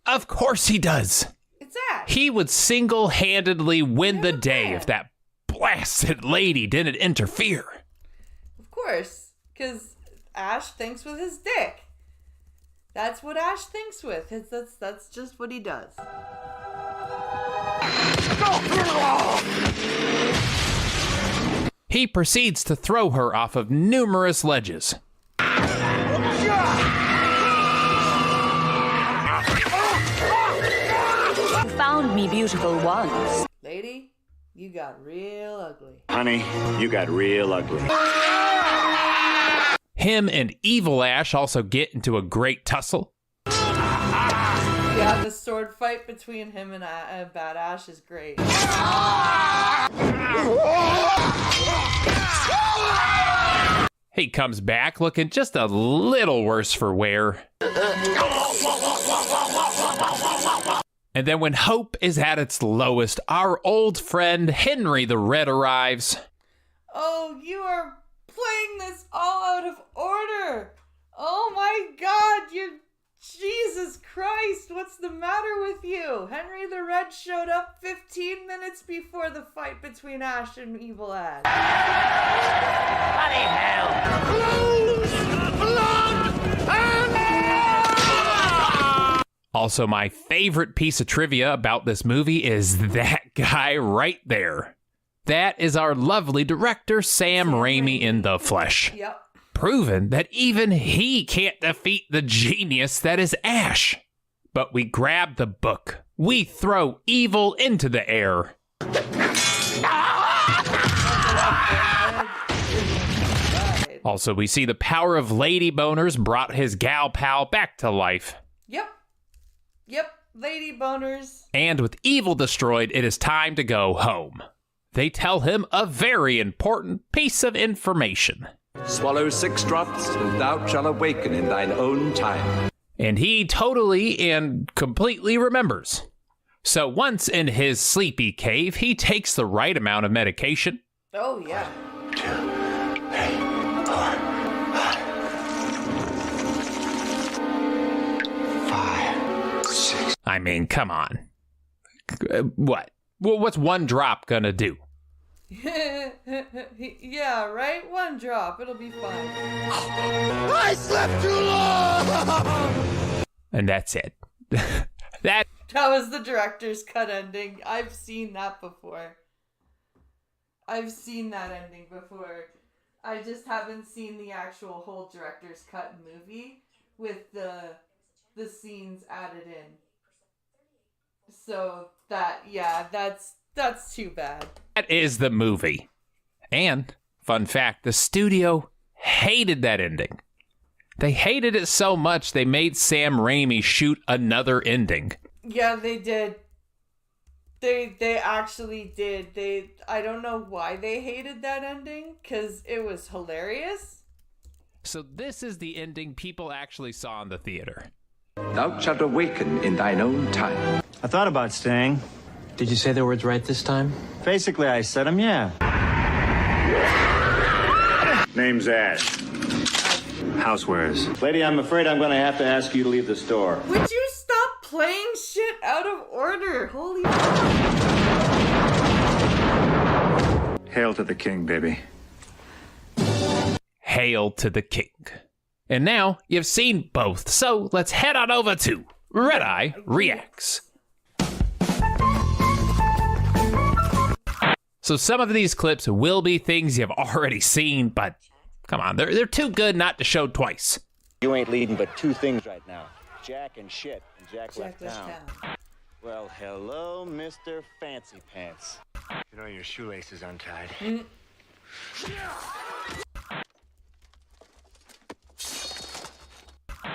Of course he does. It's Ash. He would single-handedly win the day if that blasted lady didn't interfere. Of course, because Ash thinks with his dick. That's what Ash thinks with. That's just what he does. He proceeds to throw her off of numerous ledges. Found me beautiful once. Lady, you got real ugly. Honey, you got real ugly. Him and Evil Ash also get into a great tussle. Yeah, the sword fight between him and Bad Ash is great. He comes back looking just a little worse for wear. And then when hope is at its lowest, our old friend Henry the Red arrives. Oh, you are playing this all out of order. Oh my god, you're... Jesus Christ, what's the matter with you? Henry the Red showed up 15 minutes before the fight between Ash and Evil Ash. Bloody hell! Blood and... Also, my favorite piece of trivia about this movie is that guy right there. That is our lovely director, Sam Raimi in the flesh. Yep. Proven that even he can't defeat the genius that is Ash. But we grab the book. We throw evil into the air. Also, we see the power of Lady Boners brought his gal pal back to life. Yep, Lady Boners. And with evil destroyed, it is time to go home. They tell him a very important piece of information. Swallow 6 drops, and thou shalt awaken in thine own time. And he totally and completely remembers. So once in his sleepy cave, he takes the right amount of medication. Oh, yeah. 2, 3, 4, 5, 6. I mean, come on. What? Well, what's one drop gonna do? Yeah, right? One drop. It'll be fine. I slept too long! And that's it. That was the director's cut ending. I've seen that before. I've seen that ending before. I just haven't seen the actual whole director's cut movie with the scenes added in. So that's too bad. That is the movie. And, fun fact, the studio hated that ending. They hated it so much they made Sam Raimi shoot another ending. Yeah, they did. They actually did. I don't know why they hated that ending, because it was hilarious. So this is the ending people actually saw in the theater. Thou shalt awaken in thine own time. I thought about staying. Did you say the words right this time? Basically, I said them, yeah. Name's Ash. Housewares. Lady, I'm afraid I'm going to have to ask you to leave the store. Would you stop playing shit out of order? Holy Hail to the king, baby. Hail to the king. And now you've seen both, so let's head on over to Red Eye Reacts. So some of these clips will be things you've already seen, but come on, they're too good not to show twice. You ain't leading but two things right now. Jack and shit. And Jack left town. Well, hello, Mr. Fancy Pants. You know your shoelace is untied.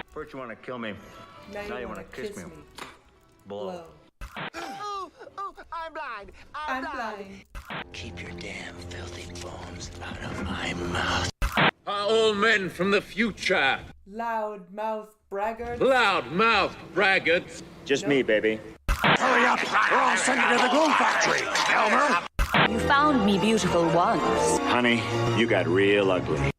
First you want to kill me. Now you want to kiss me. Blow. Ooh, I'm blind. I'm blind. Keep your damn filthy bones out of my mouth. Are all men from the future? Loud-mouthed braggarts. Loud-mouthed braggarts. Just me, baby. Hurry up, or I'll send you to the glue factory, Elmer. You found me beautiful once. Honey, you got real ugly.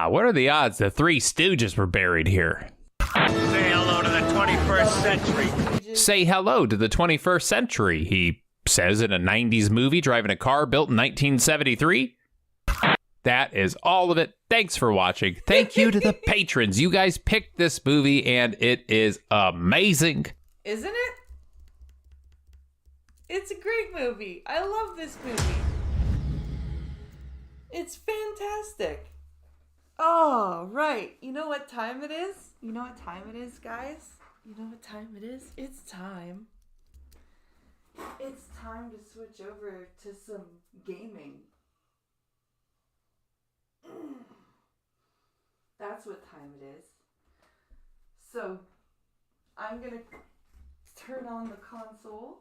What are the odds the Three Stooges were buried here? Say hello to the 21st century. Say hello to the 21st century, he says in a 90s movie driving a car built in 1973. That is all of it. Thanks for watching. Thank you to the patrons. You guys picked this movie and it is amazing. Isn't it? It's a great movie. I love this movie. It's fantastic. Oh, right. You know what time it is? You know what time it is, guys? You know what time it is? It's time. It's time to switch over to some gaming. That's what time it is. So, I'm gonna turn on the console.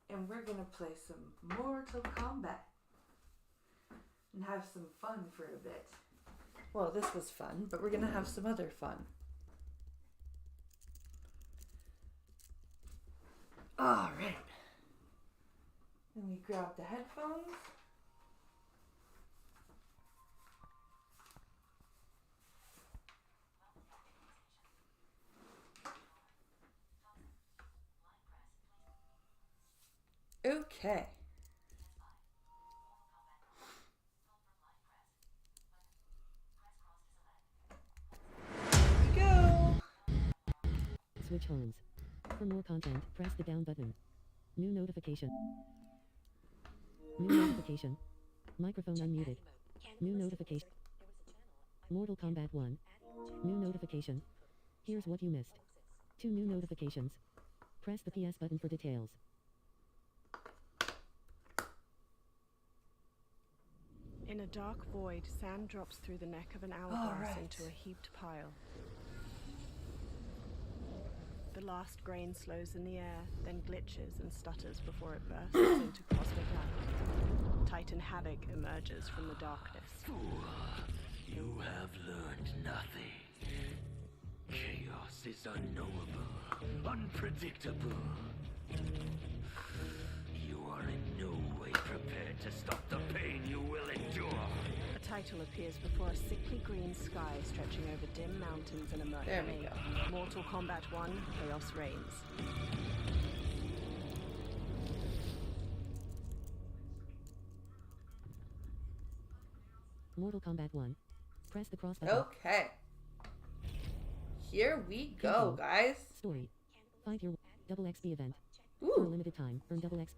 And we're gonna play some Mortal Kombat. And have some fun for a bit. Well, this was fun, but we're gonna have some other fun. Alright. Let me grab the headphones. Okay. Here we go. Switch homes. For more content, press the down button. New notification. New notification. Microphone unmuted. New notification. Mortal Kombat 1. New notification. Here's what you missed. 2 new notifications. Press the PS button for details. In a dark void, sand drops through the neck of an hourglass into a heaped pile. The last grain slows in the air, then glitches and stutters before it bursts into cosmic light. Titan havoc emerges from the darkness. Fool, you have learned nothing. Chaos is unknowable, unpredictable. You are in no way prepared to stop the pain you will endure. A title appears before a sickly green sky stretching over dim mountains and a murky There we lake. go. Mortal Kombat 1, Chaos Reigns. Mortal Kombat 1. Press the cross button. Okay. Here we go, guys. Story. 5-year double XP event. Ooh. For a limited time, earn double X.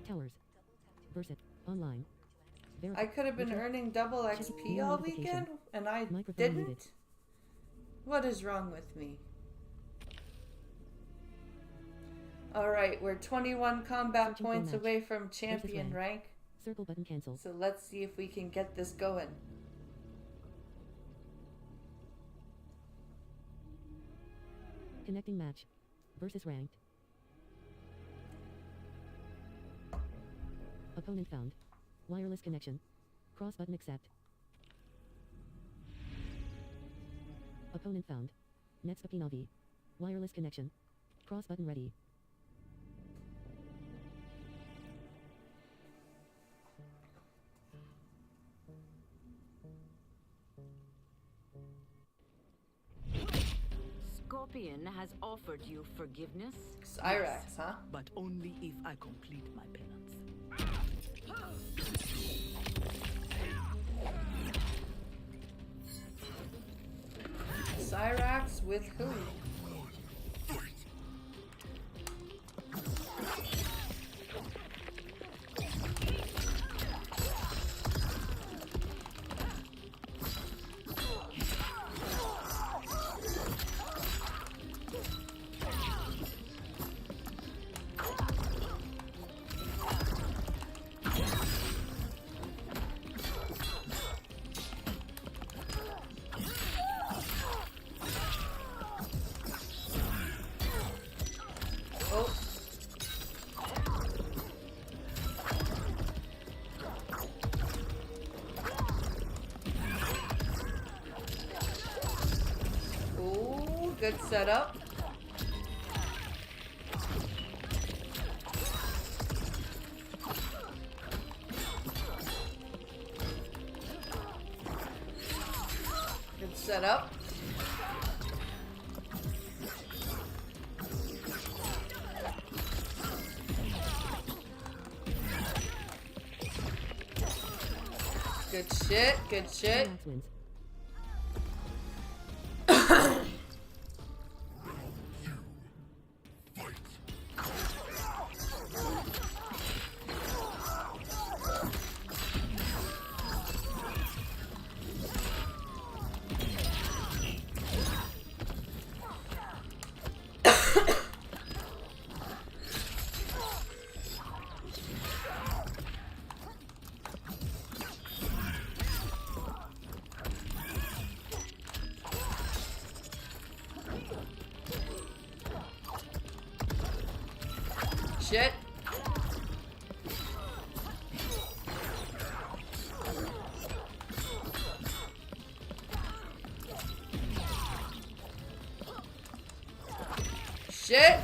Towers. Versus. Online. I could have been earning double XP all weekend, and I didn't? What is wrong with me? Alright, we're 21 combat points away from champion rank. Circle button cancel. So let's see if we can get this going. Connecting match. Versus ranked. Opponent found. Wireless connection. Cross button accept. Opponent found. Next Navi. Wireless connection. Cross button ready. Scorpion has offered you forgiveness. Cyrax, huh? But only if I complete my penance. Cyrax with who? Good setup. Good setup. Good shit, good shit. Shit. Shit.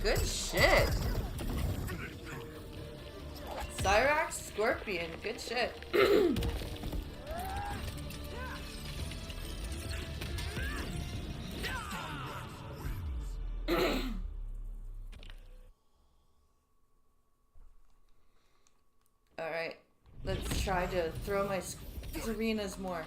Good shit. Cyrax Scorpion, good shit. Alright, let's try to throw my arenas more.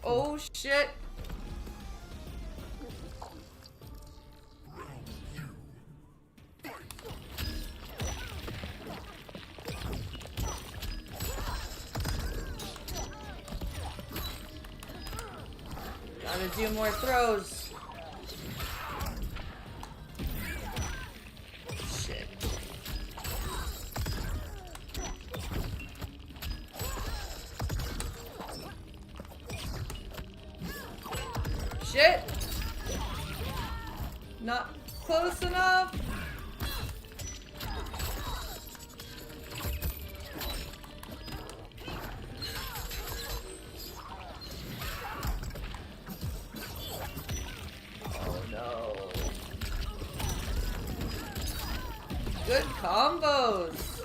Oh shit. Gotta do more throws. Shit. Shit! Not close enough! Oh no. good combos.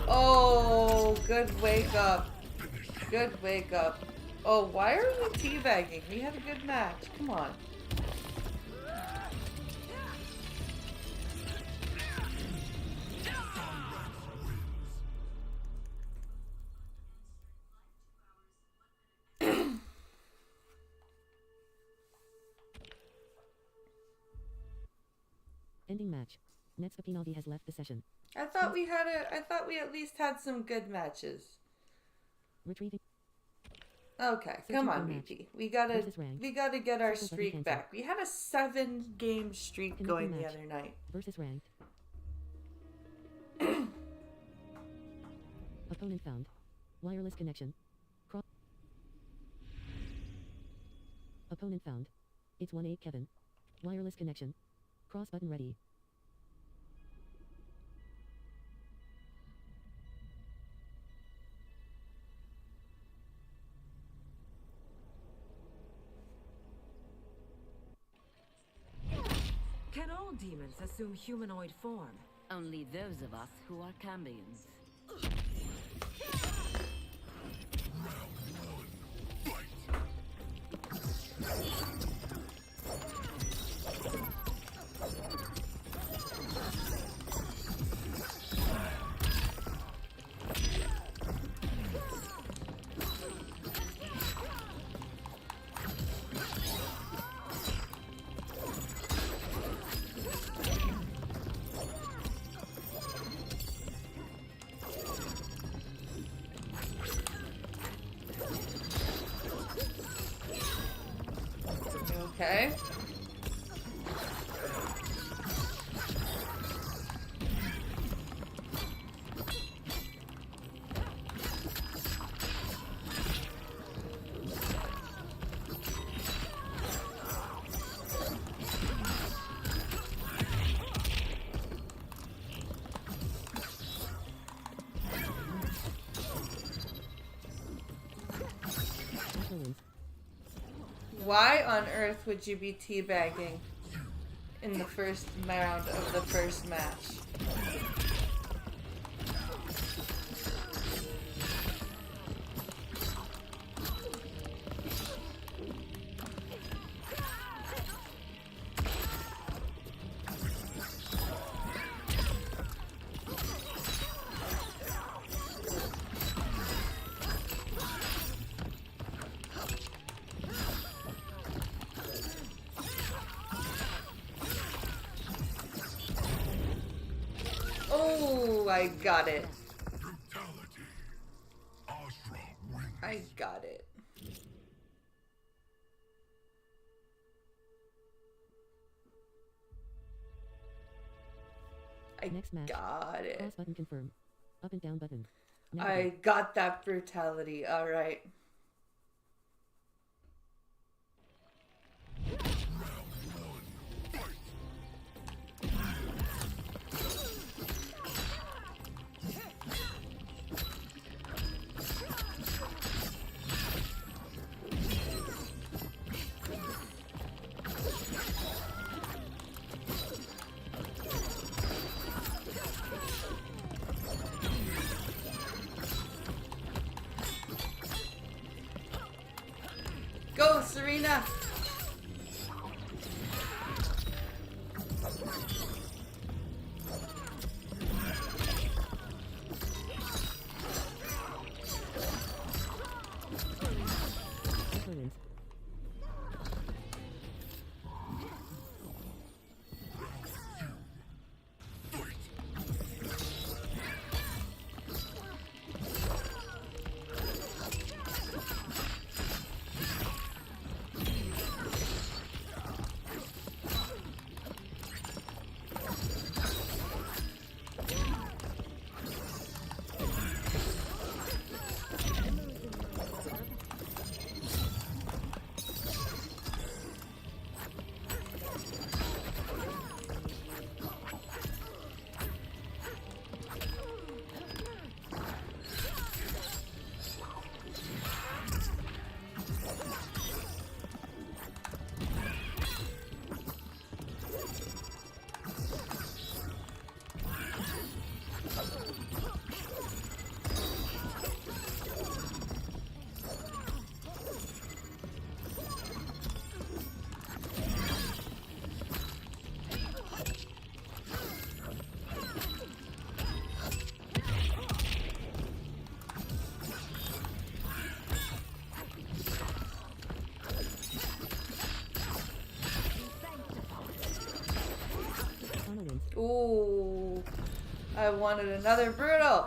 Oh, good wake up. Good wake up. Oh, why are we teabagging? We had a good match. Come on. Ending match. Netskapinovi has left the session. I thought we at least had some good matches. Retrieving. Okay, come on, VP. We gotta get our streak back. We had a 7-game streak going the other night. Versus ranked. Opponent found. Wireless connection. Opponent found. It's 1-8 Kevin. Wireless connection. Cross button ready. Can all demons assume humanoid form? Only those of us who are Cambions. Okay. Why on earth would you be teabagging in the first round of the first match? Oh, I got it. I got it. Next match. Got it. Cross button confirm. Up and down button. I got that brutality. All right. Go, Serena! Opponents. Ooh. I wanted another brutal.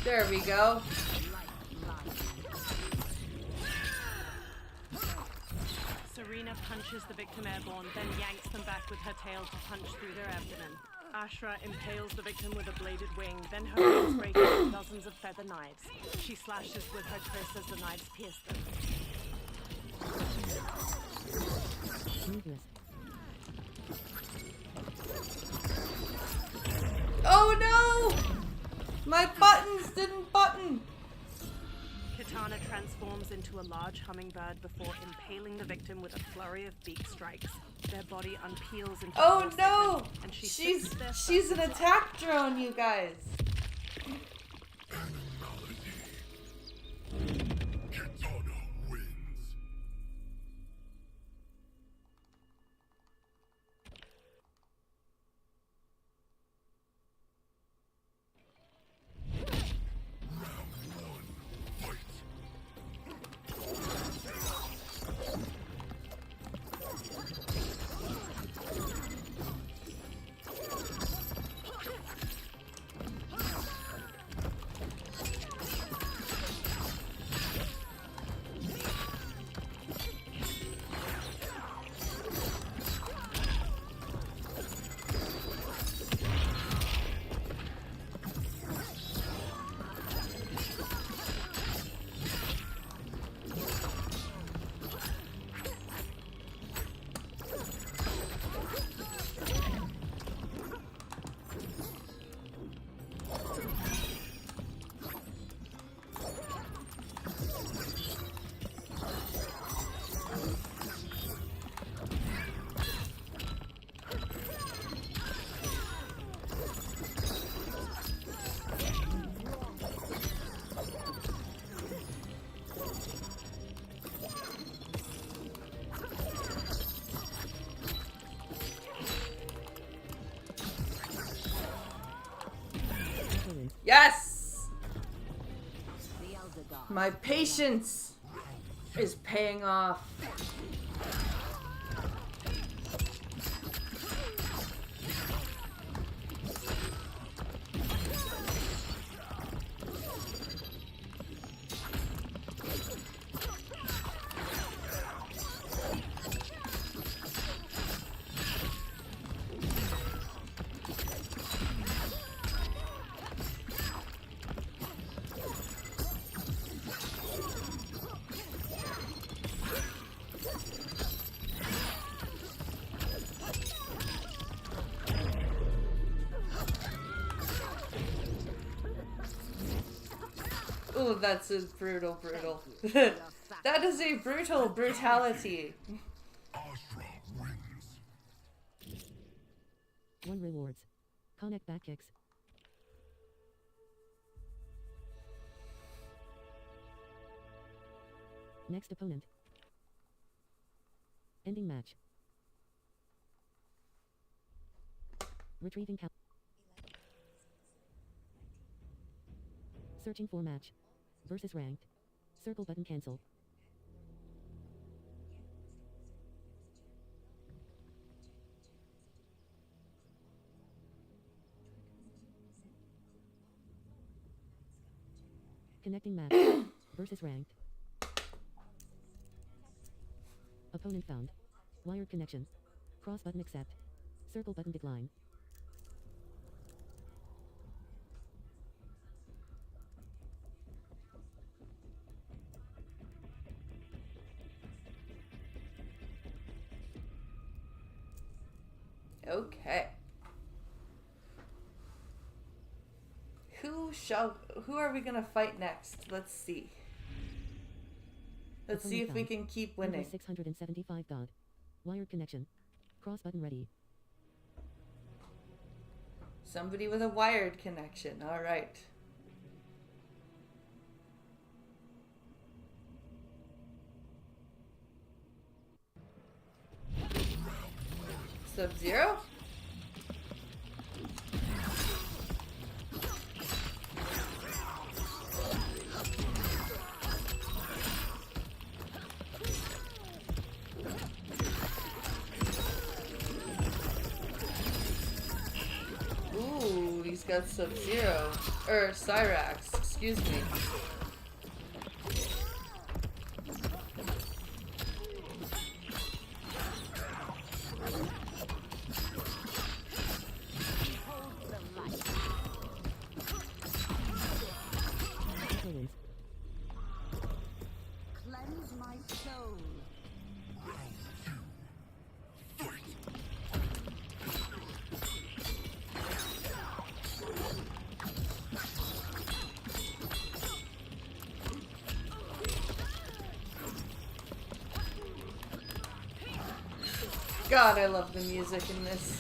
There we go. Serena punches the victim airborne, then yanks them back with her tail to punch through their abdomen. Ashra impales the victim with a bladed wing, then her arms break into dozens of feather knives. She slashes with her kris as the knives pierce them. Oh no! My buttons didn't button! Katana transforms into a large hummingbird before impaling the victim with a flurry of beak strikes. Their body unpeels into Oh four no! segments, and She's an attack drone, you guys. Yes! My patience is paying off. Oh, that's a brutal. That is a brutality. One rewards. Connect back kicks. Next opponent. Ending match. Retrieving count. Searching for match. Versus ranked. Circle button cancel. Connecting match. Versus ranked. Opponent found. Wired connection. Cross button accept. Circle button decline. Okay. Who Who are we gonna fight next? Let's see. Let's see if we can keep winning. 675 God. Wired connection. Cross button ready. Somebody with a wired connection. All right. Sub-Zero? Ooh, he's got Sub-Zero. Cyrax, excuse me. Cleanse my soul. God, I love the music in this.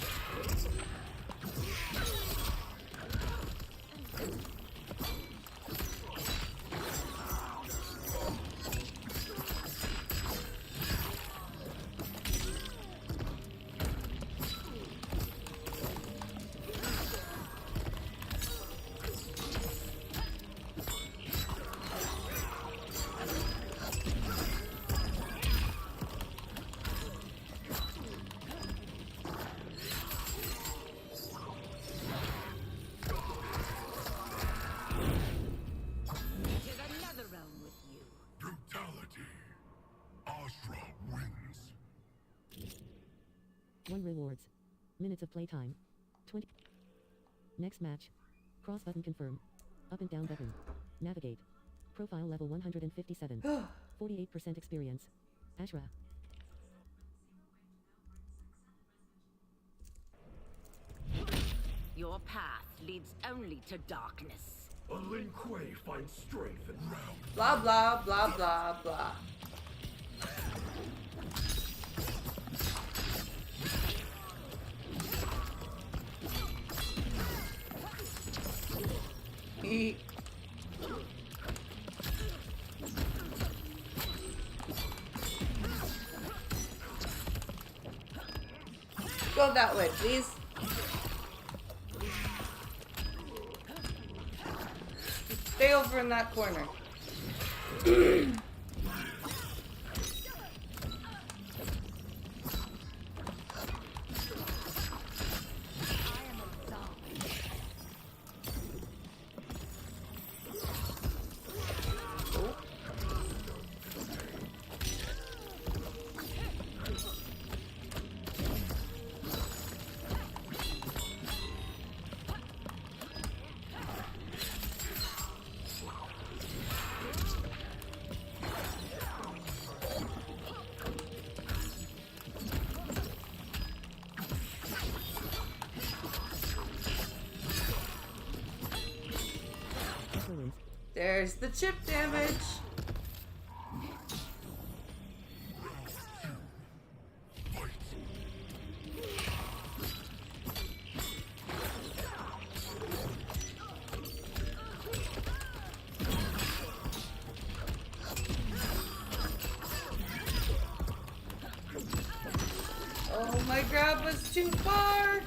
One rewards. Minutes of playtime. 20. Next match. Cross button confirm. Up and down button. Navigate. Profile level 157. 48% experience. Ashra. Your path leads only to darkness. A Lin Kuei finds strength in round. Blah, blah, blah, blah, blah. Go that way, please. Stay over in that corner. There's the chip damage. Oh, my grab was too far.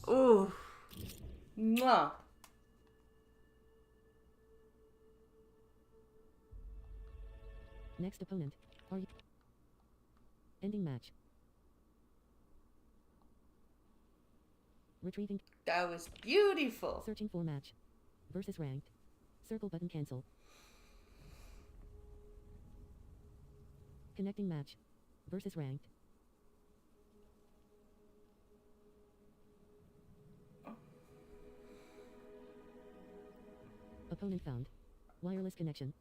Ooh. Mwah. Next opponent. Are you... Ending match. Retrieving. That was beautiful. Searching for match. Versus ranked. Circle button cancel. Connecting match. Versus ranked. Opponent found. Wireless connection.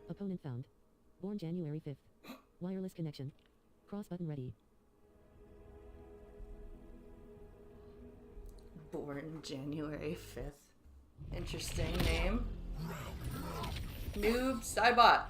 Opponent found. Born January 5th. Wireless connection. Cross button ready. Born January 5th. Interesting name. Noob Cybot.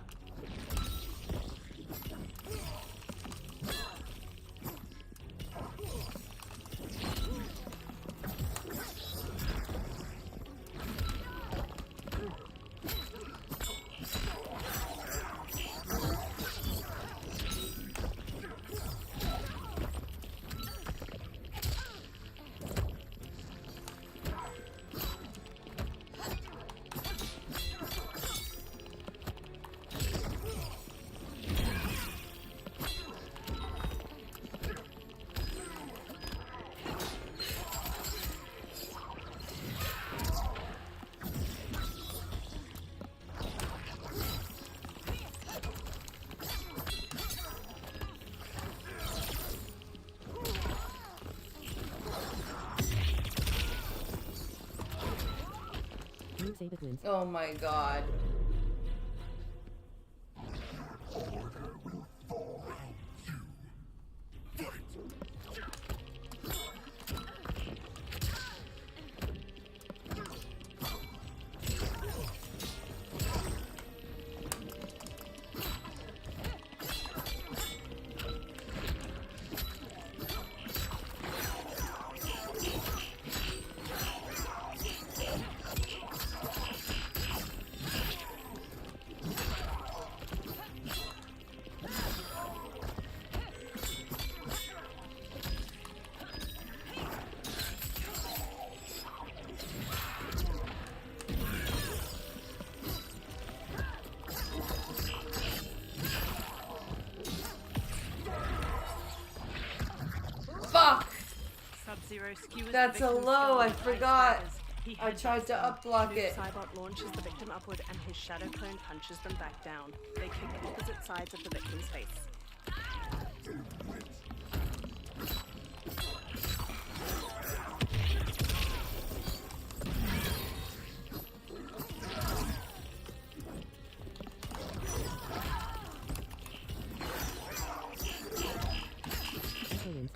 Oh my god. Fuck! That's a low, I forgot. I tried to up-block it. Cybot launches the victim upward and his shadow clone punches them back down. They kick opposite sides of the victim's face.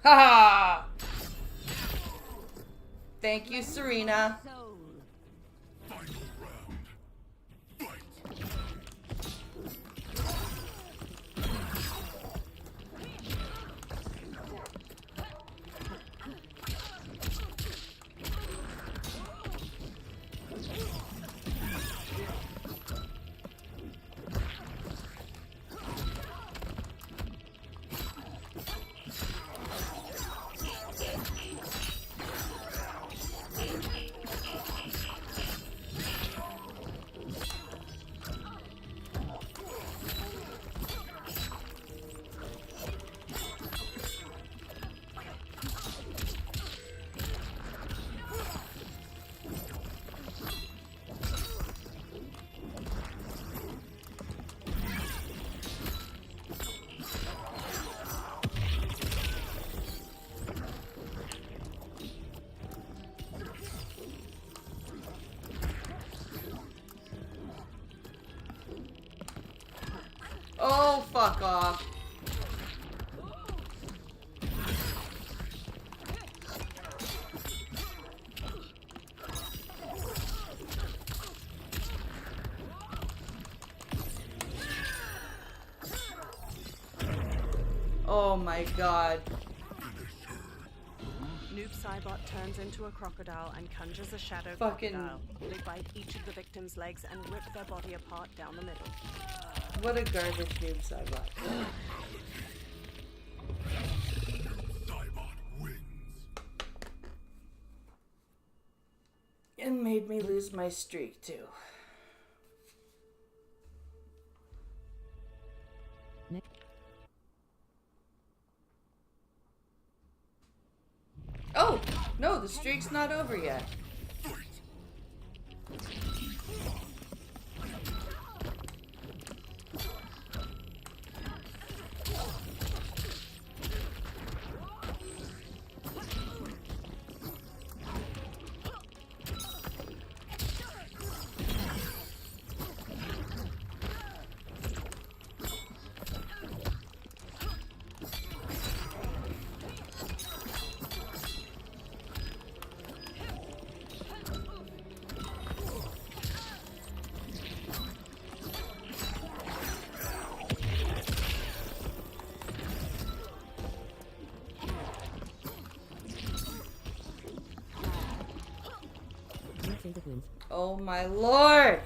Haha! Thank you, Serena. Oh, fuck off. Oh my god. Noob Cybot turns into a crocodile and conjures a shadow Fucking crocodile. They bite each of the victim's legs and rip their body apart down the middle. What a garbage Noob Cybot. And made me lose my streak too. No, the streak's not over yet. Oh my lord!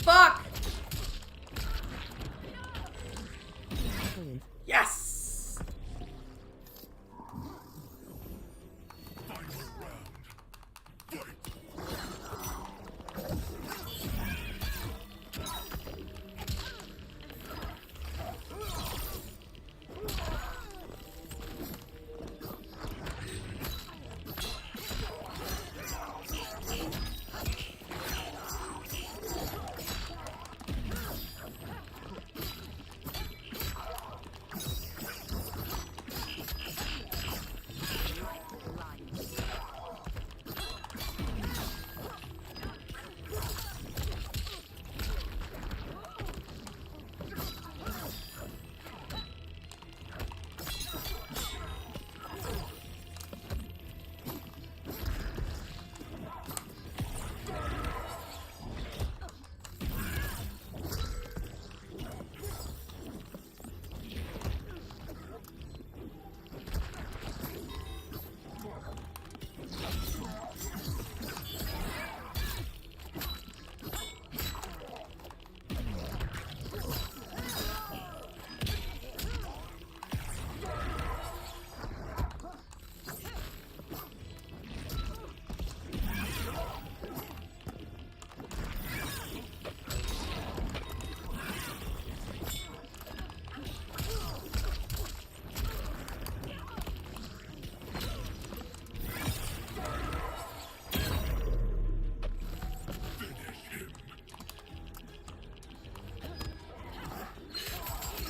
Fuck! Yes!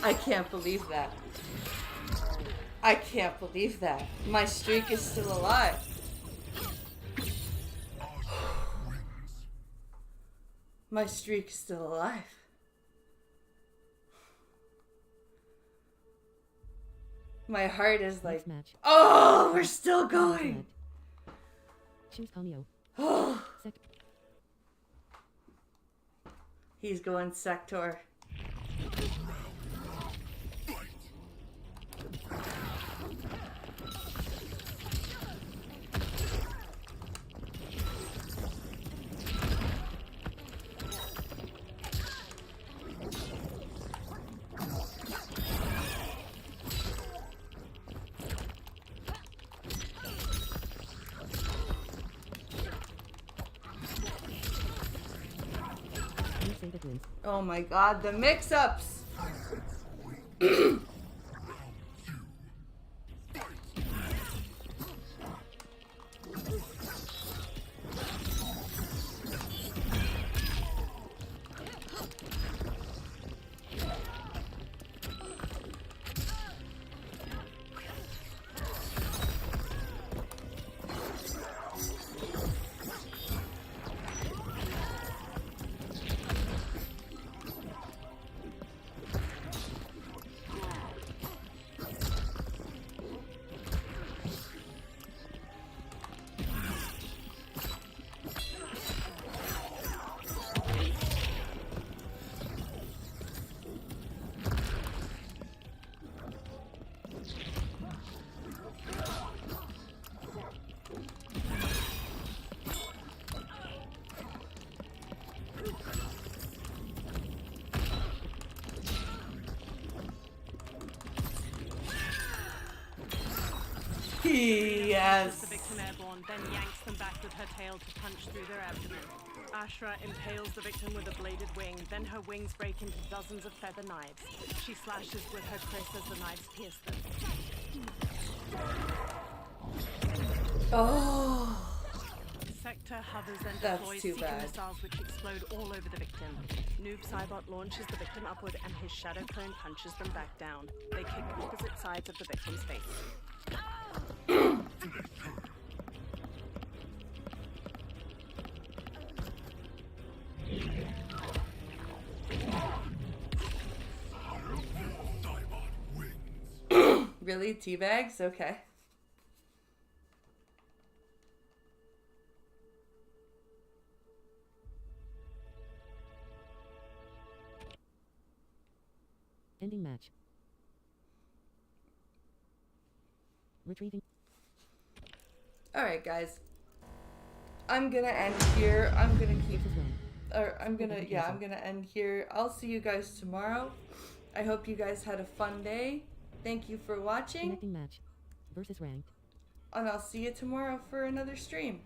I can't believe that. I can't believe that. My streak is still alive. My streak is still alive. My heart is like, oh, we're still going. Choose Cameo. Oh. He's going Sector. Oh my god, the mix-ups! Yes. The victim airborne, then yanks them back with her tail to punch through their abdomen. Ashra impales the victim with a bladed wing, then her wings break into dozens of feather knives. She slashes with her kris as the knives pierce them. Oh. Sector hovers and That's deploys too seeker bad. missiles which explode all over the victim. Noob Cybot launches the victim upward and his shadow clone punches them back down. They kick opposite sides of the victim's face. Really? Teabags? Okay. Ending match. Retrieving. Alright, guys. I'm gonna end here. I'm gonna keep. I'm gonna end here. I'll see you guys tomorrow. I hope you guys had a fun day. Thank you for watching. Connecting match. Versus ranked. And I'll see you tomorrow for another stream.